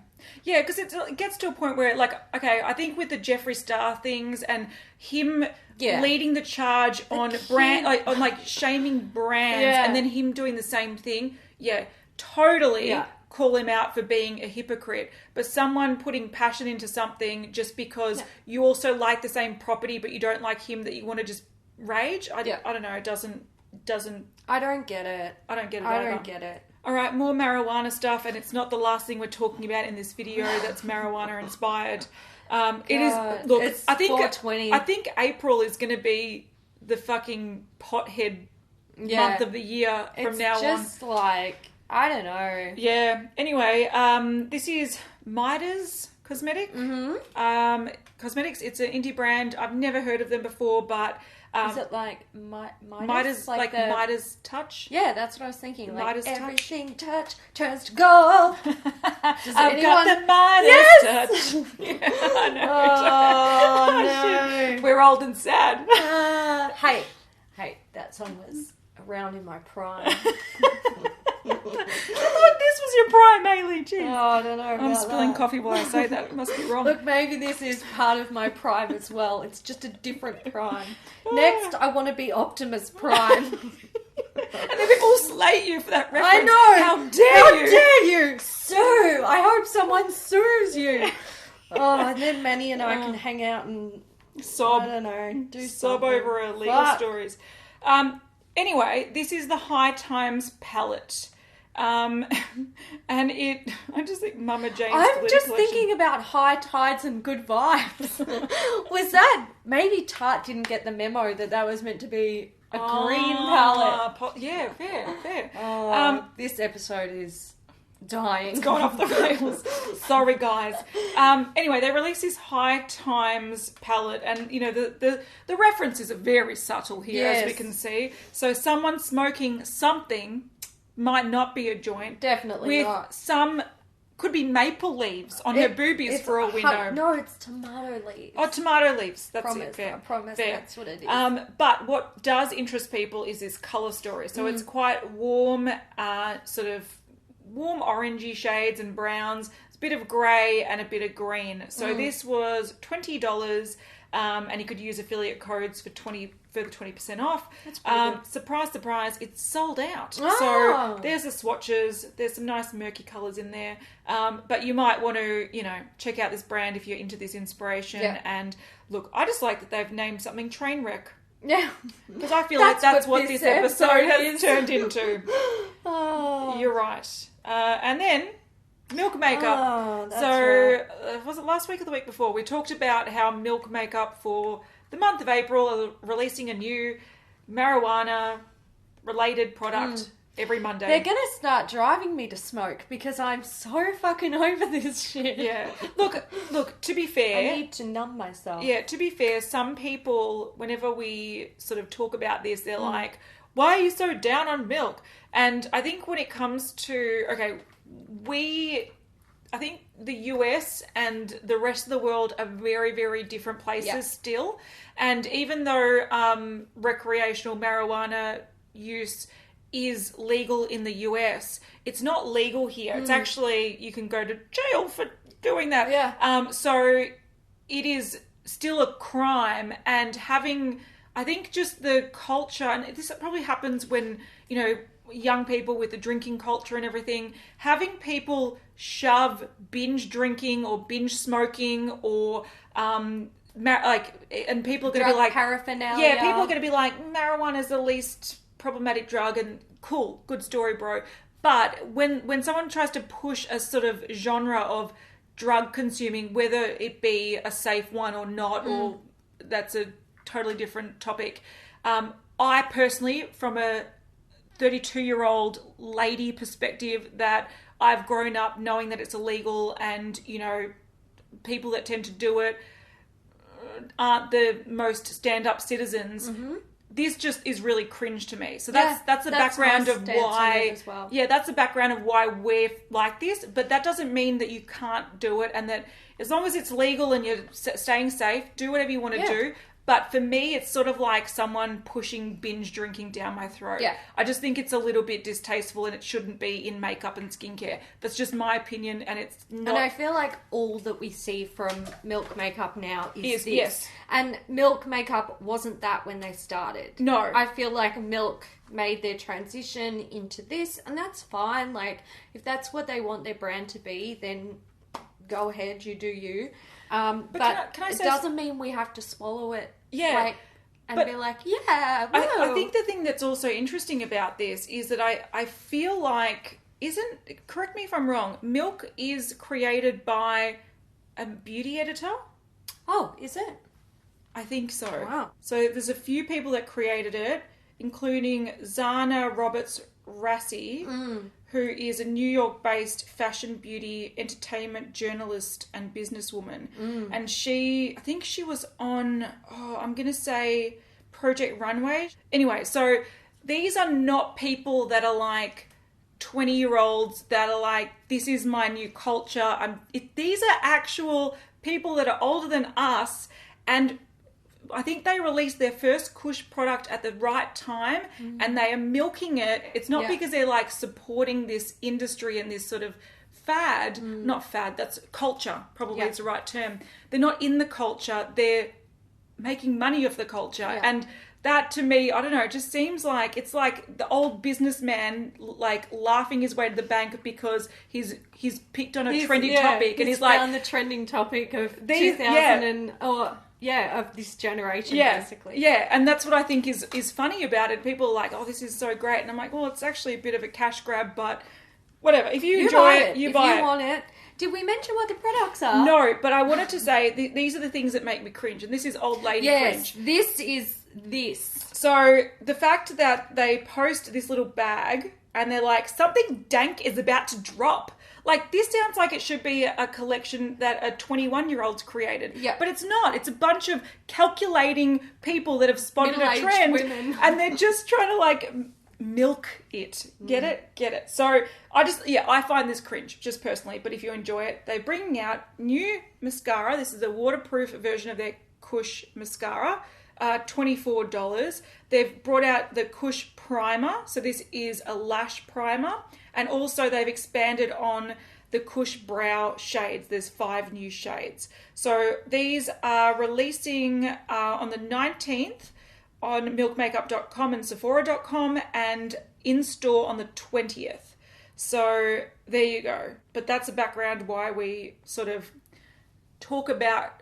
because it gets to a point where, like, okay, I think with the Jeffree Star things and him leading the charge on brand, like shaming brands, and then him doing the same thing, totally call him out for being a hypocrite. But someone putting passion into something just because you also like the same property but you don't like him, that you want to just rage, I don't know, it doesn't. I don't get it. I don't get it. I don't get it. All right, more marijuana stuff, and it's not the last thing we're talking about in this video that's marijuana inspired. It is. Look, it's I think 420. I think April is going to be the fucking pothead month of the year from now on. It's just like, I don't know. Yeah. Anyway, this is Midas Cosmetics. Mm-hmm. Cosmetics. It's an indie brand. I've never heard of them before, but. Is it like Midas, like Midas touch? Yeah, that's what I was thinking. Like Midas everything touch turns to gold. I've got the Midas touch. Yeah, I know. Oh, no. We're old and sad. Hey, that song was around in my prime. I thought this was your prime, Ailey. Jeez. Oh, I don't know. I'm spilling coffee while I say that. It must be wrong. Look, maybe this is part of my prime as well. It's just a different prime. Next, I want to be Optimus Prime. And then we all slate you for that reference. I know. How dare you? How dare you? Sue. I hope someone sues you. Oh, and then Manny and I can hang out and sob. I don't know. Sob something. over our legal stories. Anyway, this is the High Times palette. And I just think Mama Jane's I'm just collection. thinking about high tides and good vibes. Was that, maybe Tarte didn't get the memo that was meant to be a green palette. Yeah, fair. This episode is dying. It's gone off the rails. Sorry, guys. Anyway, they released this High Times palette, and you know the references are very subtle here, as we can see. So someone smoking something might not be a joint. Definitely with not. Some could be maple leaves on her boobies for all we know. No, it's tomato leaves. Oh, tomato leaves. That's it. Fair. I promise fair. That's what it is. But what does interest people is this colour story. So it's quite warm, sort of warm orangey shades and browns. It's a bit of grey and a bit of green. So this was $20, and you could use affiliate codes for 20% off. That's pretty good. Surprise, surprise, it's sold out. Oh. So there's the swatches. There's some nice murky colours in there. But you might want to, check out this brand if you're into this inspiration. Yeah. And look, I just like that they've named something Trainwreck. Yeah. Because I feel like that's what this episode has turned into. Oh. You're right. And then Milk makeup. Oh, that's right. Was it last week or the week before? We talked about how Milk makeup for the month of April are releasing a new marijuana-related product every Monday. They're going to start driving me to smoke because I'm so fucking over this shit. Yeah. Look, to be fair... I need to numb myself. Yeah, to be fair, some people, whenever we sort of talk about this, they're like, why are you so down on milk? And I think when it comes to... Okay, I think the US and the rest of the world are very, very different places still. And even though recreational marijuana use is legal in the US, it's not legal here. It's actually, you can go to jail for doing that. Yeah. So it is still a crime, and having, I think, just the culture, and this probably happens when, young people with the drinking culture and everything, having people shove binge drinking or binge smoking or and people are going to be Drug like, paraphernalia. yeah, people are going to be like, marijuana is the least problematic drug, and cool, good story, bro. But when someone tries to push a sort of genre of drug consuming, whether it be a safe one or not, or that's a totally different topic. I personally, from a 32-year-old lady perspective, that I've grown up knowing that it's illegal, and, you know, people that tend to do it aren't the most stand-up citizens. This just is really cringe to me. So that's the background of why. As well. Yeah, that's the background of why we're like this. But that doesn't mean that you can't do it, and that as long as it's legal and you're staying safe, do whatever you want to do. But for me, it's sort of like someone pushing binge drinking down my throat. Yeah. I just think it's a little bit distasteful, and it shouldn't be in makeup and skincare. That's just my opinion, and it's not... And I feel like all that we see from Milk makeup now is this. Yes. And Milk makeup wasn't that when they started. No. I feel like Milk made their transition into this, and that's fine. Like, if that's what they want their brand to be, then go ahead, you do you. But can I it say doesn't mean we have to swallow it. Yeah. And be like, yeah, I think the thing that's also interesting about this is that I feel like, correct me if I'm wrong, Milk is created by a beauty editor? Oh, is it? I think so. Wow. So there's a few people that created it, including Zana Roberts-Rassi, who is a New York-based fashion, beauty, entertainment journalist and businesswoman. And I think she was on, I'm going to say Project Runway. Anyway, so these are not people that are like 20-year-olds that are like, this is my new culture. These are actual people that are older than us, and I think they released their first Kush product at the right time, and they are milking it. It's not because they're like supporting this industry and this sort of fad, not fad, that's culture, probably is the right term. They're not in the culture, they're making money off the culture. And that to me, I don't know, it just seems like it's like the old businessman like laughing his way to the bank because he's picked on a trendy topic, and he's like found the trending topic of 2000 of this generation, basically. Yeah, and that's what I think is funny about it. People are like, oh, this is so great. And I'm like, well, it's actually a bit of a cash grab, but whatever. If you enjoy it, you buy it. If you want it. Did we mention what the products are? No, but I wanted to say these are the things that make me cringe, and this is old lady cringe. Yes, this is this. So the fact that they post this little bag and they're like, something dank is about to drop. Like, this sounds like it should be a collection that a 21-year-old's created. Yeah. But it's not. It's a bunch of calculating people that have spotted a trend. Women. And they're just trying to, like, milk it. Get it? Get it. So, I find this cringe, just personally. But if you enjoy it, they're bringing out new mascara. This is a waterproof version of their Kush mascara. $24. They've brought out the Kush primer. So this is a lash primer. And also they've expanded on the Kush brow shades. There's 5 new shades. So these are releasing on the 19th on milkmakeup.com and sephora.com, and in store on the 20th. So there you go. But that's a background why we sort of talk about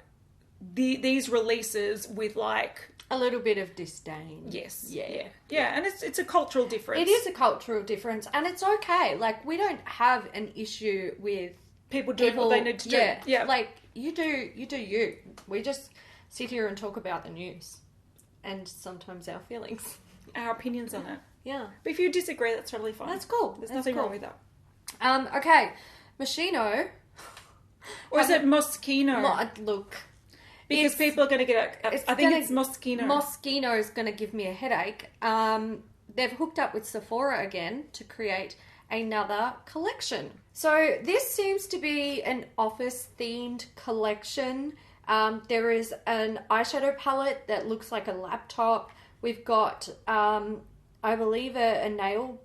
these releases with like a little bit of disdain. Yes. Yeah. And it's a cultural difference. It is a cultural difference, and it's okay. Like, we don't have an issue with people doing what they need to do. Yeah. Like, you do you. We just sit here and talk about the news and sometimes our feelings. Our opinions on it. Yeah. But if you disagree, that's totally fine. That's cool. There's nothing wrong with that. Okay. Moschino. Or is it Moschino? Look. Because people are going to get I think it's Moschino. Moschino is going to give me a headache. They've hooked up with Sephora again to create another collection. So this seems to be an office-themed collection. There is an eyeshadow palette that looks like a laptop. We've got, I believe, a nail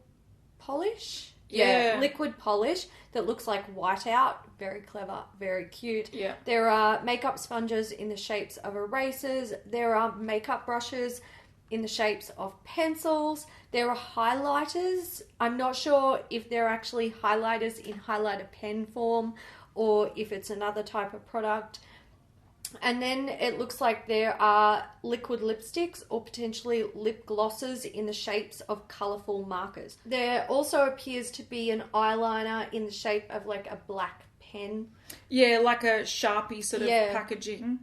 polish. Yeah. Liquid polish that looks like whiteout. Very clever, very cute. Yeah. There are makeup sponges in the shapes of erasers. There are makeup brushes in the shapes of pencils. There are highlighters. I'm not sure if they're actually highlighters in highlighter pen form or if it's another type of product. And then it looks like there are liquid lipsticks or potentially lip glosses in the shapes of colourful markers. There also appears to be an eyeliner in the shape of like a black pen. Yeah, like a Sharpie sort of packaging.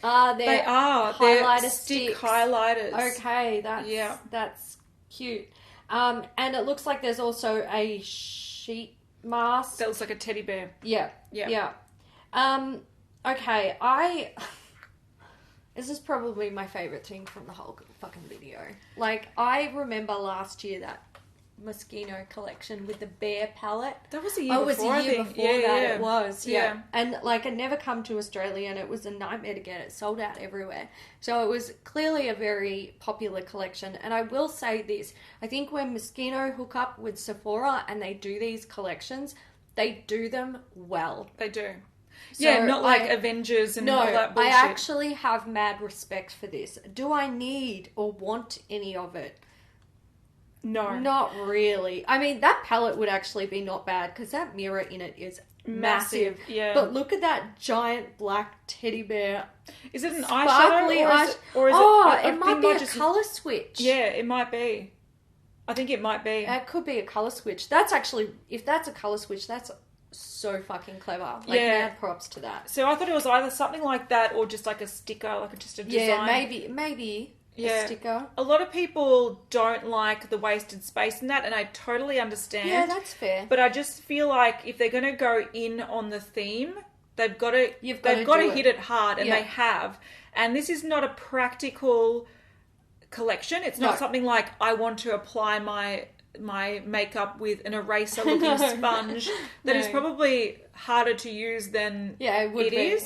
They are. Highlighter They're stick sticks. highlighters. Okay, that's cute. And it looks like there's also a sheet mask. That looks like a teddy bear. Yeah. Okay, this is probably my favourite thing from the whole fucking video. Like, I remember last year that Moschino collection with the bear palette. That was the year before, I think. It was. And, like, it never come to Australia and it was a nightmare to get it sold out everywhere. So it was clearly a very popular collection. And I will say this. I think when Moschino hook up with Sephora and they do these collections, they do them well. They do. So, not like Avengers and all that bullshit. I actually have mad respect for this. Do I need or want any of it? No. Not really. I mean, that palette would actually be not bad because that mirror in it is massive. Yeah. But look at that giant black teddy bear. Is it an eyeshadow or is it might be a colour switch. Yeah, it might be. I think it might be. It could be a colour switch. That's actually, if that's a colour switch, that's so fucking clever. Like, mad props to that. So I thought it was either something like that or just like a sticker, like just a design. Yeah, maybe a sticker. A lot of people don't like the wasted space in that, and I totally understand. Yeah, that's fair. But I just feel like if they're going to go in on the theme, they've got to hit it hard, and they have. And this is not a practical collection. It's not something like I want to apply my makeup with an eraser looking sponge that is probably harder to use than it would be.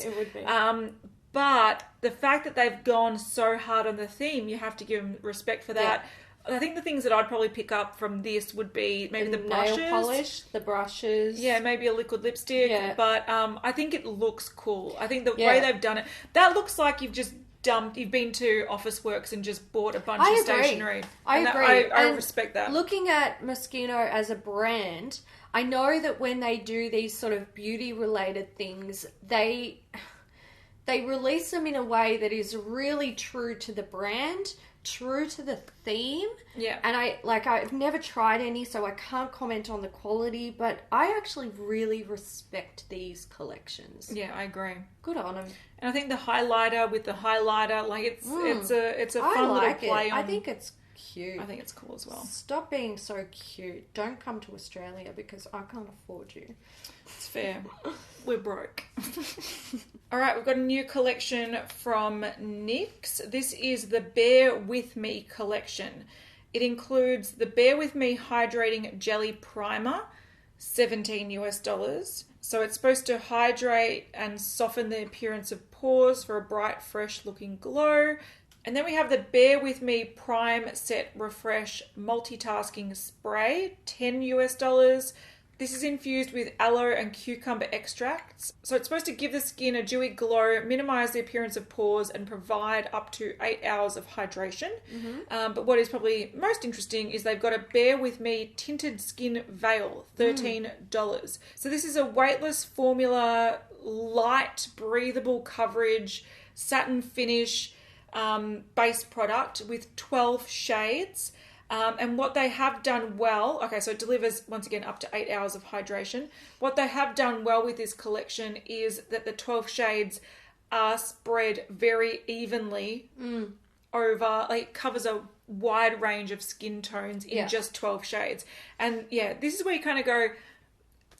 But the fact that they've gone so hard on the theme, you have to give them respect for that. I think the things that I'd probably pick up from this would be maybe the brushes. Nail polish, the brushes. Yeah, maybe a liquid lipstick. Yeah. But I think it looks cool. I think the way they've done it, that looks like you've been to Office Works and just bought a bunch of stationery. I agree. I respect that. Looking at Moschino as a brand, I know that when they do these sort of beauty-related things, they release them in a way that is really true to the brand, true to the theme. Yeah. And I've never tried any, so I can't comment on the quality, but I actually really respect these collections. Yeah, I agree. Good on them. And I think the highlighter with the highlighter, like it's a fun little play on. I think it's cute. I think it's cool as well. Stop being so cute. Don't come to Australia because I can't afford you. It's fair. We're broke. All right, we've got a new collection from NYX. This is the Bear With Me collection. It includes the Bear With Me Hydrating Jelly Primer, $17 US. So it's supposed to hydrate and soften the appearance of pores for a bright, fresh looking glow. And then we have the Bear With Me Prime Set Refresh Multitasking Spray, $10 US. This is infused with aloe and cucumber extracts. So it's supposed to give the skin a dewy glow, minimize the appearance of pores, and provide up to 8 hours of hydration. Mm-hmm. But what is probably most interesting is they've got a Bear With Me Tinted Skin Veil, $13. So this is a weightless formula, light, breathable coverage, satin finish, base product with 12 shades. And what they have done well, so it delivers, once again, up to 8 hours of hydration. What they have done well with this collection is that the 12 shades are spread very evenly over, like, covers a wide range of skin tones in just 12 shades. And this is where you kind of go,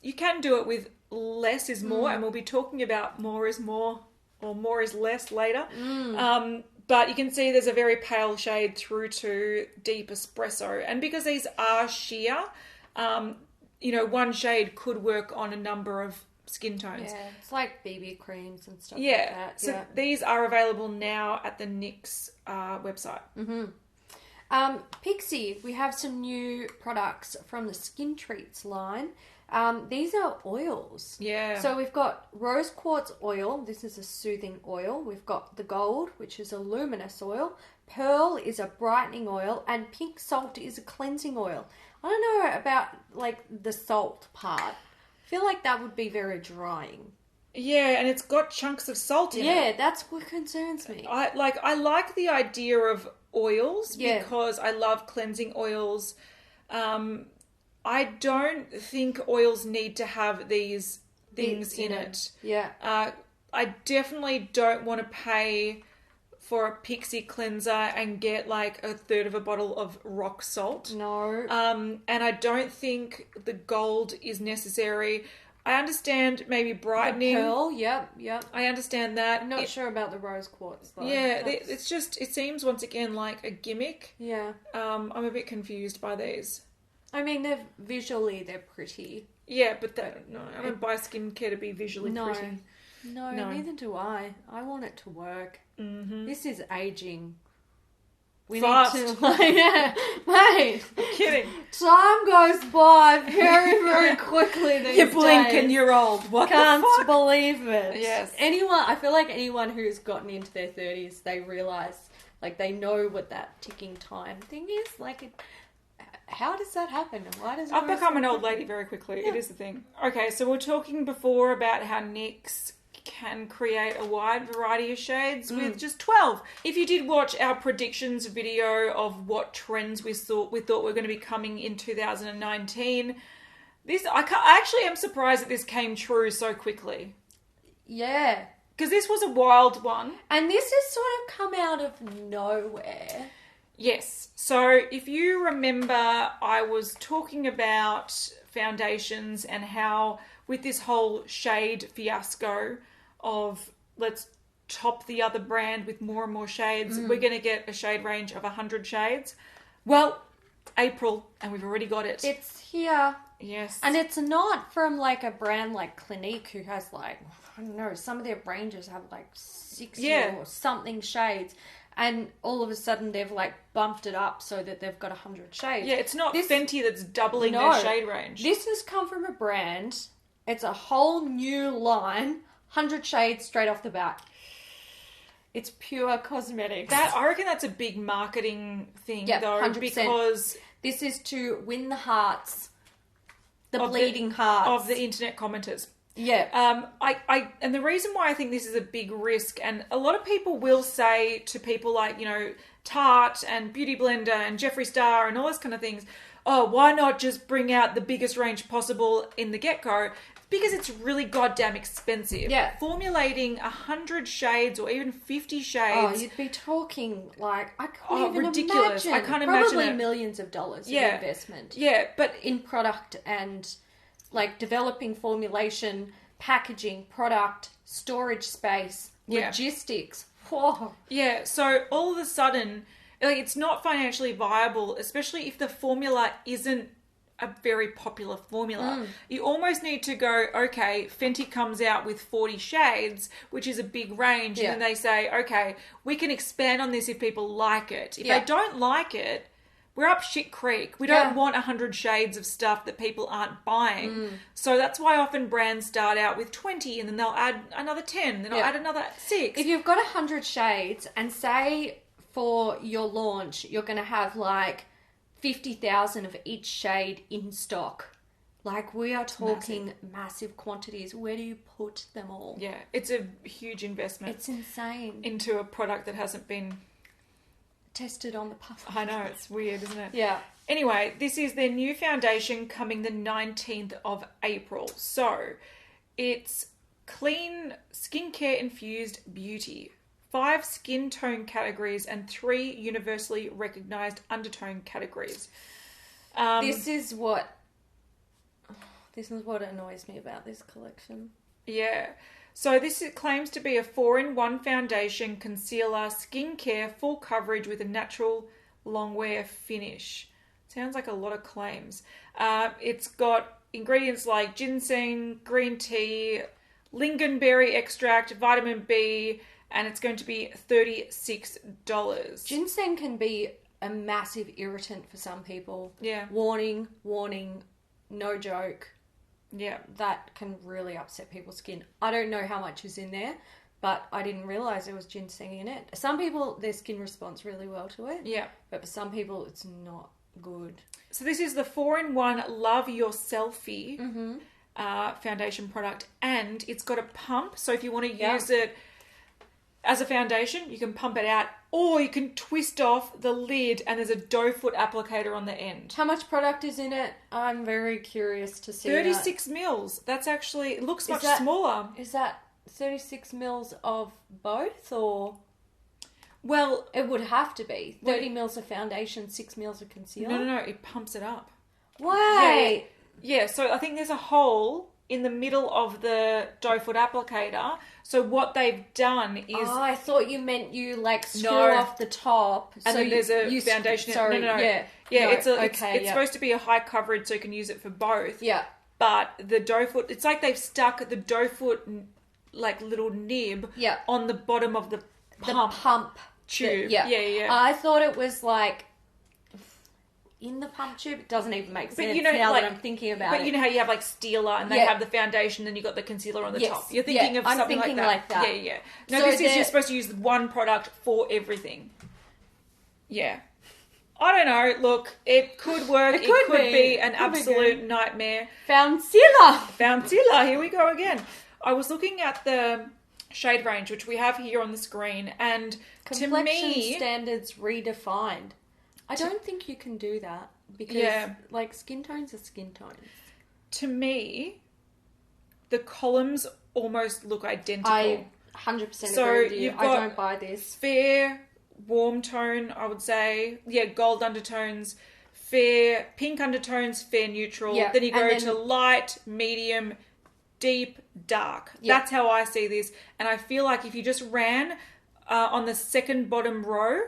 you can do it with less is more, and we'll be talking about more is more or more is less later. But you can see there's a very pale shade through to deep espresso. And because these are sheer, one shade could work on a number of skin tones. Yeah, it's like BB creams and stuff like that. So these are available now at the NYX website. Mm-hmm. Pixie, we have some new products from the Skin Treats line. These are oils. Yeah. So we've got rose quartz oil. This is a soothing oil. We've got the gold, which is a luminous oil. Pearl is a brightening oil. And pink salt is a cleansing oil. I don't know about, like, the salt part. I feel like that would be very drying. Yeah, and it's got chunks of salt in it. Yeah, that's what concerns me. I like the idea of oils because I love cleansing oils. I don't think oils need to have these things in it. Yeah. I definitely don't want to pay for a Pixie cleanser and get like a third of a bottle of rock salt. No. And I don't think the gold is necessary. I understand maybe brightening. The pearl, yep. I understand that. I'm not sure about the rose quartz though. Yeah, it's just, it seems once again like a gimmick. Yeah. I'm a bit confused by these. I mean, they're pretty. Yeah, but no, I don't buy skincare to be visually pretty. No, neither do I. I want it to work. Mm-hmm. This is aging. We Fast. need to, mate. I'm kidding. Time goes by very, very quickly these You blink days. and you're old. What Can't the fuck? believe it. Yes. I feel like anyone who's gotten into their 30s, they realise, like, they know what that ticking time thing is. Like, how does that happen? Why does it I've go become so an old quickly? lady very quickly. Yeah. It is the thing. Okay, so we're talking before about how NYX can create a wide variety of shades with just 12. If you did watch our predictions video of what trends we thought were going to be coming in 2019, I actually am surprised that this came true so quickly. Yeah. Because this was a wild one. And this has sort of come out of nowhere. Yes. So if you remember, I was talking about foundations and how with this whole shade fiasco of let's top the other brand with more and more shades, we're going to get a shade range of 100 shades. Well, April, and we've already got it. It's here. Yes. And it's not from like a brand like Clinique who has like, I don't know, some of their ranges have like 60 or something shades. And all of a sudden they've like bumped it up so that they've got 100 shades. Yeah, it's not Fenty that's doubling their shade range. This has come from a brand. It's a whole new line, 100 shades straight off the bat. It's pure cosmetics. I reckon that's a big marketing thing though, 100%. because this is to win the hearts, the bleeding hearts of the internet commenters. Yeah. And the reason why I think this is a big risk, and a lot of people will say to people like, Tarte and Beauty Blender and Jeffree Star and all those kind of things, oh, why not just bring out the biggest range possible in the get-go? Because it's really goddamn expensive. Yeah. Formulating 100 shades or even 50 shades. Oh, you'd be talking like, I can't even ridiculous. imagine. I can't imagine Probably it. millions of dollars of investment. Yeah, but in product and like developing formulation, packaging, product, storage space, logistics. Whoa. Yeah, so all of a sudden, like, it's not financially viable, especially if the formula isn't a very popular formula. You almost need to go, okay, Fenty comes out with 40 shades, which is a big range, and then they say, okay, we can expand on this if people like it. If they don't like it, we're up shit creek. We don't want 100 shades of stuff that people aren't buying. So that's why often brands start out with 20 and then they'll add another 10, then they'll add another 6. If you've got 100 shades and say for your launch, you're going to have like 50,000 of each shade in stock. Like, we are talking massive quantities. Where do you put them all? Yeah, it's a huge investment. It's insane. Into a product that hasn't been tested on the public. I know, it's weird, isn't it? Yeah. Anyway, this is their new foundation coming the 19th of April. So, it's clean, skincare infused beauty. 5 skin tone categories and 3 universally recognized undertone categories. This is what annoys me about this collection. Yeah. So this claims to be a 4-in-1 foundation, concealer, skincare, full coverage with a natural long wear finish. Sounds like a lot of claims. It's got ingredients like ginseng, green tea, lingonberry extract, vitamin B, and it's going to be $36. Ginseng can be a massive irritant for some people. Yeah. Warning, no joke. Yeah. That can really upset people's skin. I don't know how much is in there, but I didn't realise there was ginseng in it. Some people, their skin responds really well to it. Yeah. But for some people, it's not good. So this is the 4-in-1 Love Your Selfie. foundation product, and it's got a pump. So if you want to use it as a foundation, you can pump it out, or you can twist off the lid and there's a doe foot applicator on the end. How much product is in it? I'm very curious to see 36 mils. That's actually, it looks much smaller. Is that 36 mils of both, or? Well, it would have to be 30 mils of foundation, 6 mils of concealer. No, it pumps it up. Why? Yeah, so I think there's a hole in the middle of the doe foot applicator. So what they've done is... Oh, I thought you meant you screw off the top. And so then there's a foundation... Sorry, no. Yeah, it's supposed to be a high coverage so you can use it for both. Yeah. But the doe foot... It's like they've stuck the doe foot little nib on the bottom of the pump tube. Yeah. I thought it was in the pump tube. It doesn't even make sense now that I'm thinking about it. But you know how you have Steeler and they have the foundation, then you've got the concealer on the top. You're thinking of something like that. Yeah. No, so you're supposed to use one product for everything. Yeah. I don't know. Look, it could work. It could be an absolute nightmare. Foundcilla. Here we go again. I was looking at the shade range, which we have here on the screen, and complexion to me... standards redefined. I don't think you can do that because, skin tones are skin tones. To me, the columns almost look identical. I 100% agree with you. I don't buy this. Fair, warm tone, I would say. Yeah, gold undertones. Fair, pink undertones, fair, neutral. Yeah. Then you go to light, medium, deep, dark. Yeah. That's how I see this. And I feel like if you just ran... on the second bottom row,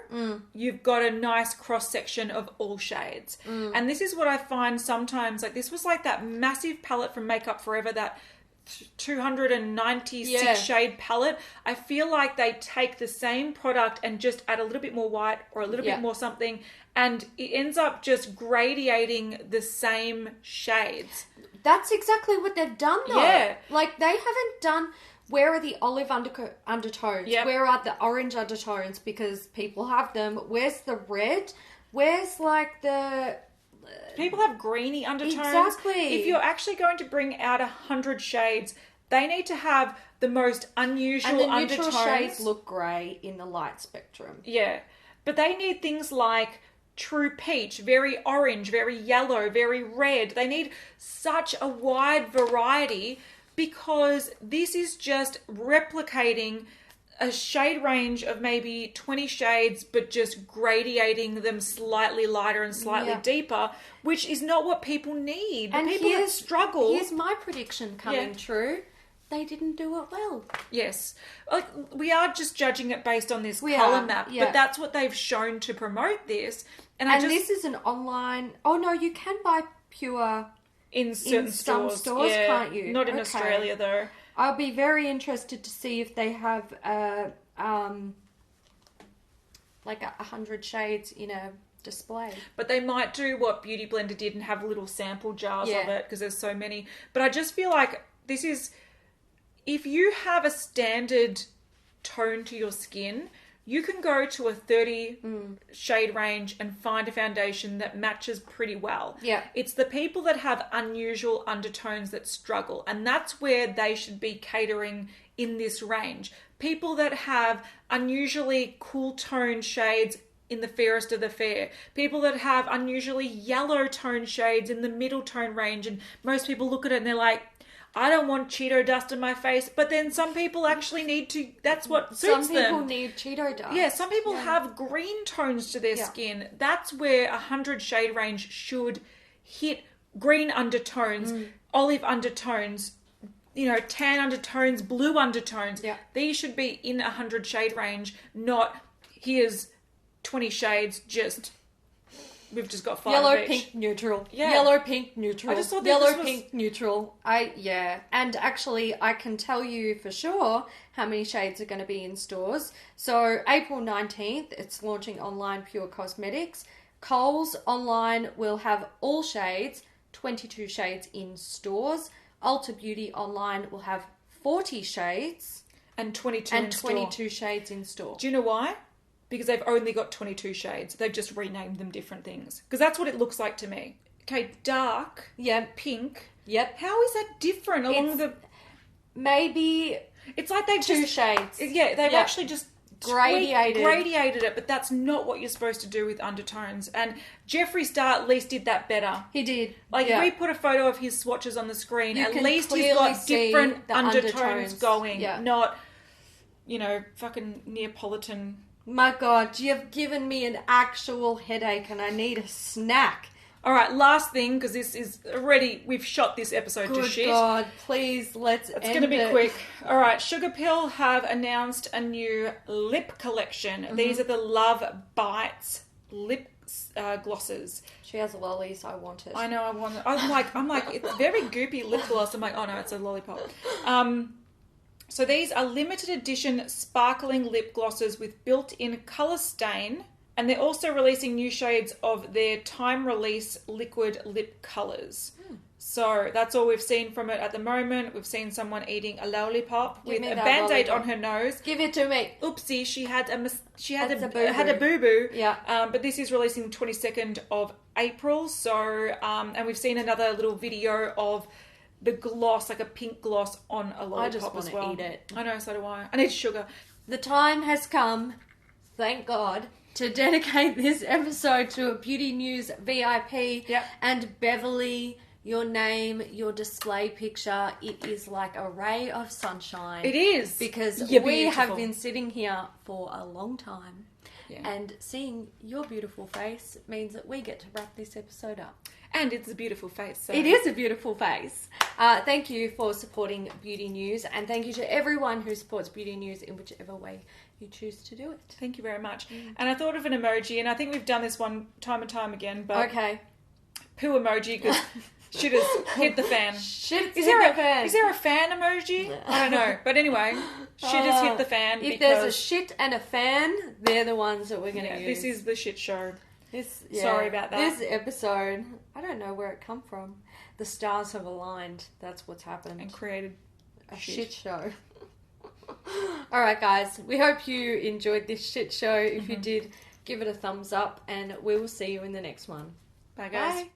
you've got a nice cross-section of all shades. And this is what I find sometimes, this was that massive palette from Makeup Forever, that 296 shade palette. I feel like they take the same product and just add a little bit more white or a little bit more something, and it ends up just gradiating the same shades. That's exactly what they've done, though. Yeah. They haven't done... Where are the olive undertones? Yep. Where are the orange undertones? Because people have them. Where's the red? Where's the... People have greeny undertones. Exactly. If you're actually going to bring out 100 shades, they need to have the most unusual undertones. And the neutral shades look grey in the light spectrum. Yeah. But they need things like true peach, very orange, very yellow, very red. They need such a wide variety... Because this is just replicating a shade range of maybe 20 shades, but just gradiating them slightly lighter and slightly deeper, which is not what people need. And people that struggle. Here's my prediction coming true. They didn't do it well. Yes. We are just judging it based on this colour map, but that's what they've shown to promote this. And this is an online... Oh, no, you can buy pure... In some stores, can't you? Not in Australia, though. I'll be very interested to see if they have 100 shades in a display. But they might do what Beauty Blender did and have little sample jars of it, because there's so many. But I just feel like this is... If you have a standard tone to your skin... You can go to a 30 shade range and find a foundation that matches pretty well. Yeah. It's the people that have unusual undertones that struggle. And that's where they should be catering in this range. People that have unusually cool tone shades in the fairest of the fair. People that have unusually yellow tone shades in the middle tone range. And most people look at it and they're like, I don't want Cheeto dust in my face, but then some people actually need to, that's what suits them. Some people need Cheeto dust. Yeah, some people have green tones to their skin. That's where 100 shade range should hit green undertones, olive undertones, tan undertones, blue undertones. Yeah. These should be in 100 shade range, not here's 20 shades just... We've just got 5 yellow, each. pink, neutral. Yeah. Yellow, pink, neutral. I just thought yellow, pink, neutral. And actually, I can tell you for sure how many shades are going to be in stores. So, April 19th, it's launching online Pure Cosmetics. Kohl's online will have all shades, 22 shades in stores. Ulta Beauty online will have 40 shades. And 22 shades in store. Do you know why? Because they've only got 22 shades. They've just renamed them different things. Because that's what it looks like to me. okay, dark, pink. Yep. How is that different maybe it's like they've two shades. Yeah, they've actually just gradiated it, but that's not what you're supposed to do with undertones. And Jeffree Star at least did that better. He did. Like, if we put a photo of his swatches on the screen, at least he's got different undertones going, not, fucking Neapolitan. My God, you've given me an actual headache and I need a snack. All right, last thing, because this is already, we've shot this episode to shit. Good God, please, let's It's going to be quick. All right, Sugar Pill have announced a new lip collection. Mm-hmm. These are the Love Bites lip glosses. She has a lolly, so I want it. I know, I want it. I'm like, it's very goopy lip gloss. I'm like, oh no, it's a lollipop. So these are limited edition sparkling lip glosses with built-in colour stain. And they're also releasing new shades of their time-release liquid lip colours. So that's all we've seen from it at the moment. We've seen someone eating a lollipop with a Band-Aid on her nose. Give it to me. Oopsie, she had a boo-boo. Yeah. But this is releasing 22nd of April. So, and we've seen another little video of the gloss, like a pink gloss on a lollipop as well. I just want to eat it. I know, so do I. I need sugar. The time has come, thank God, to dedicate this episode to a Beauty News VIP. Yep. And Beverly, your name, your display picture, it is like a ray of sunshine. It is. Because we have been sitting here for a long time. Yeah. And seeing your beautiful face means that we get to wrap this episode up. And it's a beautiful face. So. It is a beautiful face. Thank you for supporting Beauty News. And thank you to everyone who supports Beauty News in whichever way you choose to do it. Thank you very much. And I thought of an emoji, and I think we've done this one time and time again. But okay. Poo emoji, because shit has hit the fan. Shit hit the fan. Is there a fan emoji? I don't know. But anyway, shit has hit the fan. If there's a shit and a fan, they're the ones that we're going to use. This is the shit show. Sorry about that. This episode, I don't know where it come from. The stars have aligned. That's what's happened. And created a shit show. All right, guys. We hope you enjoyed this shit show. If you did, give it a thumbs up, and we will see you in the next one. Bye, guys. Bye.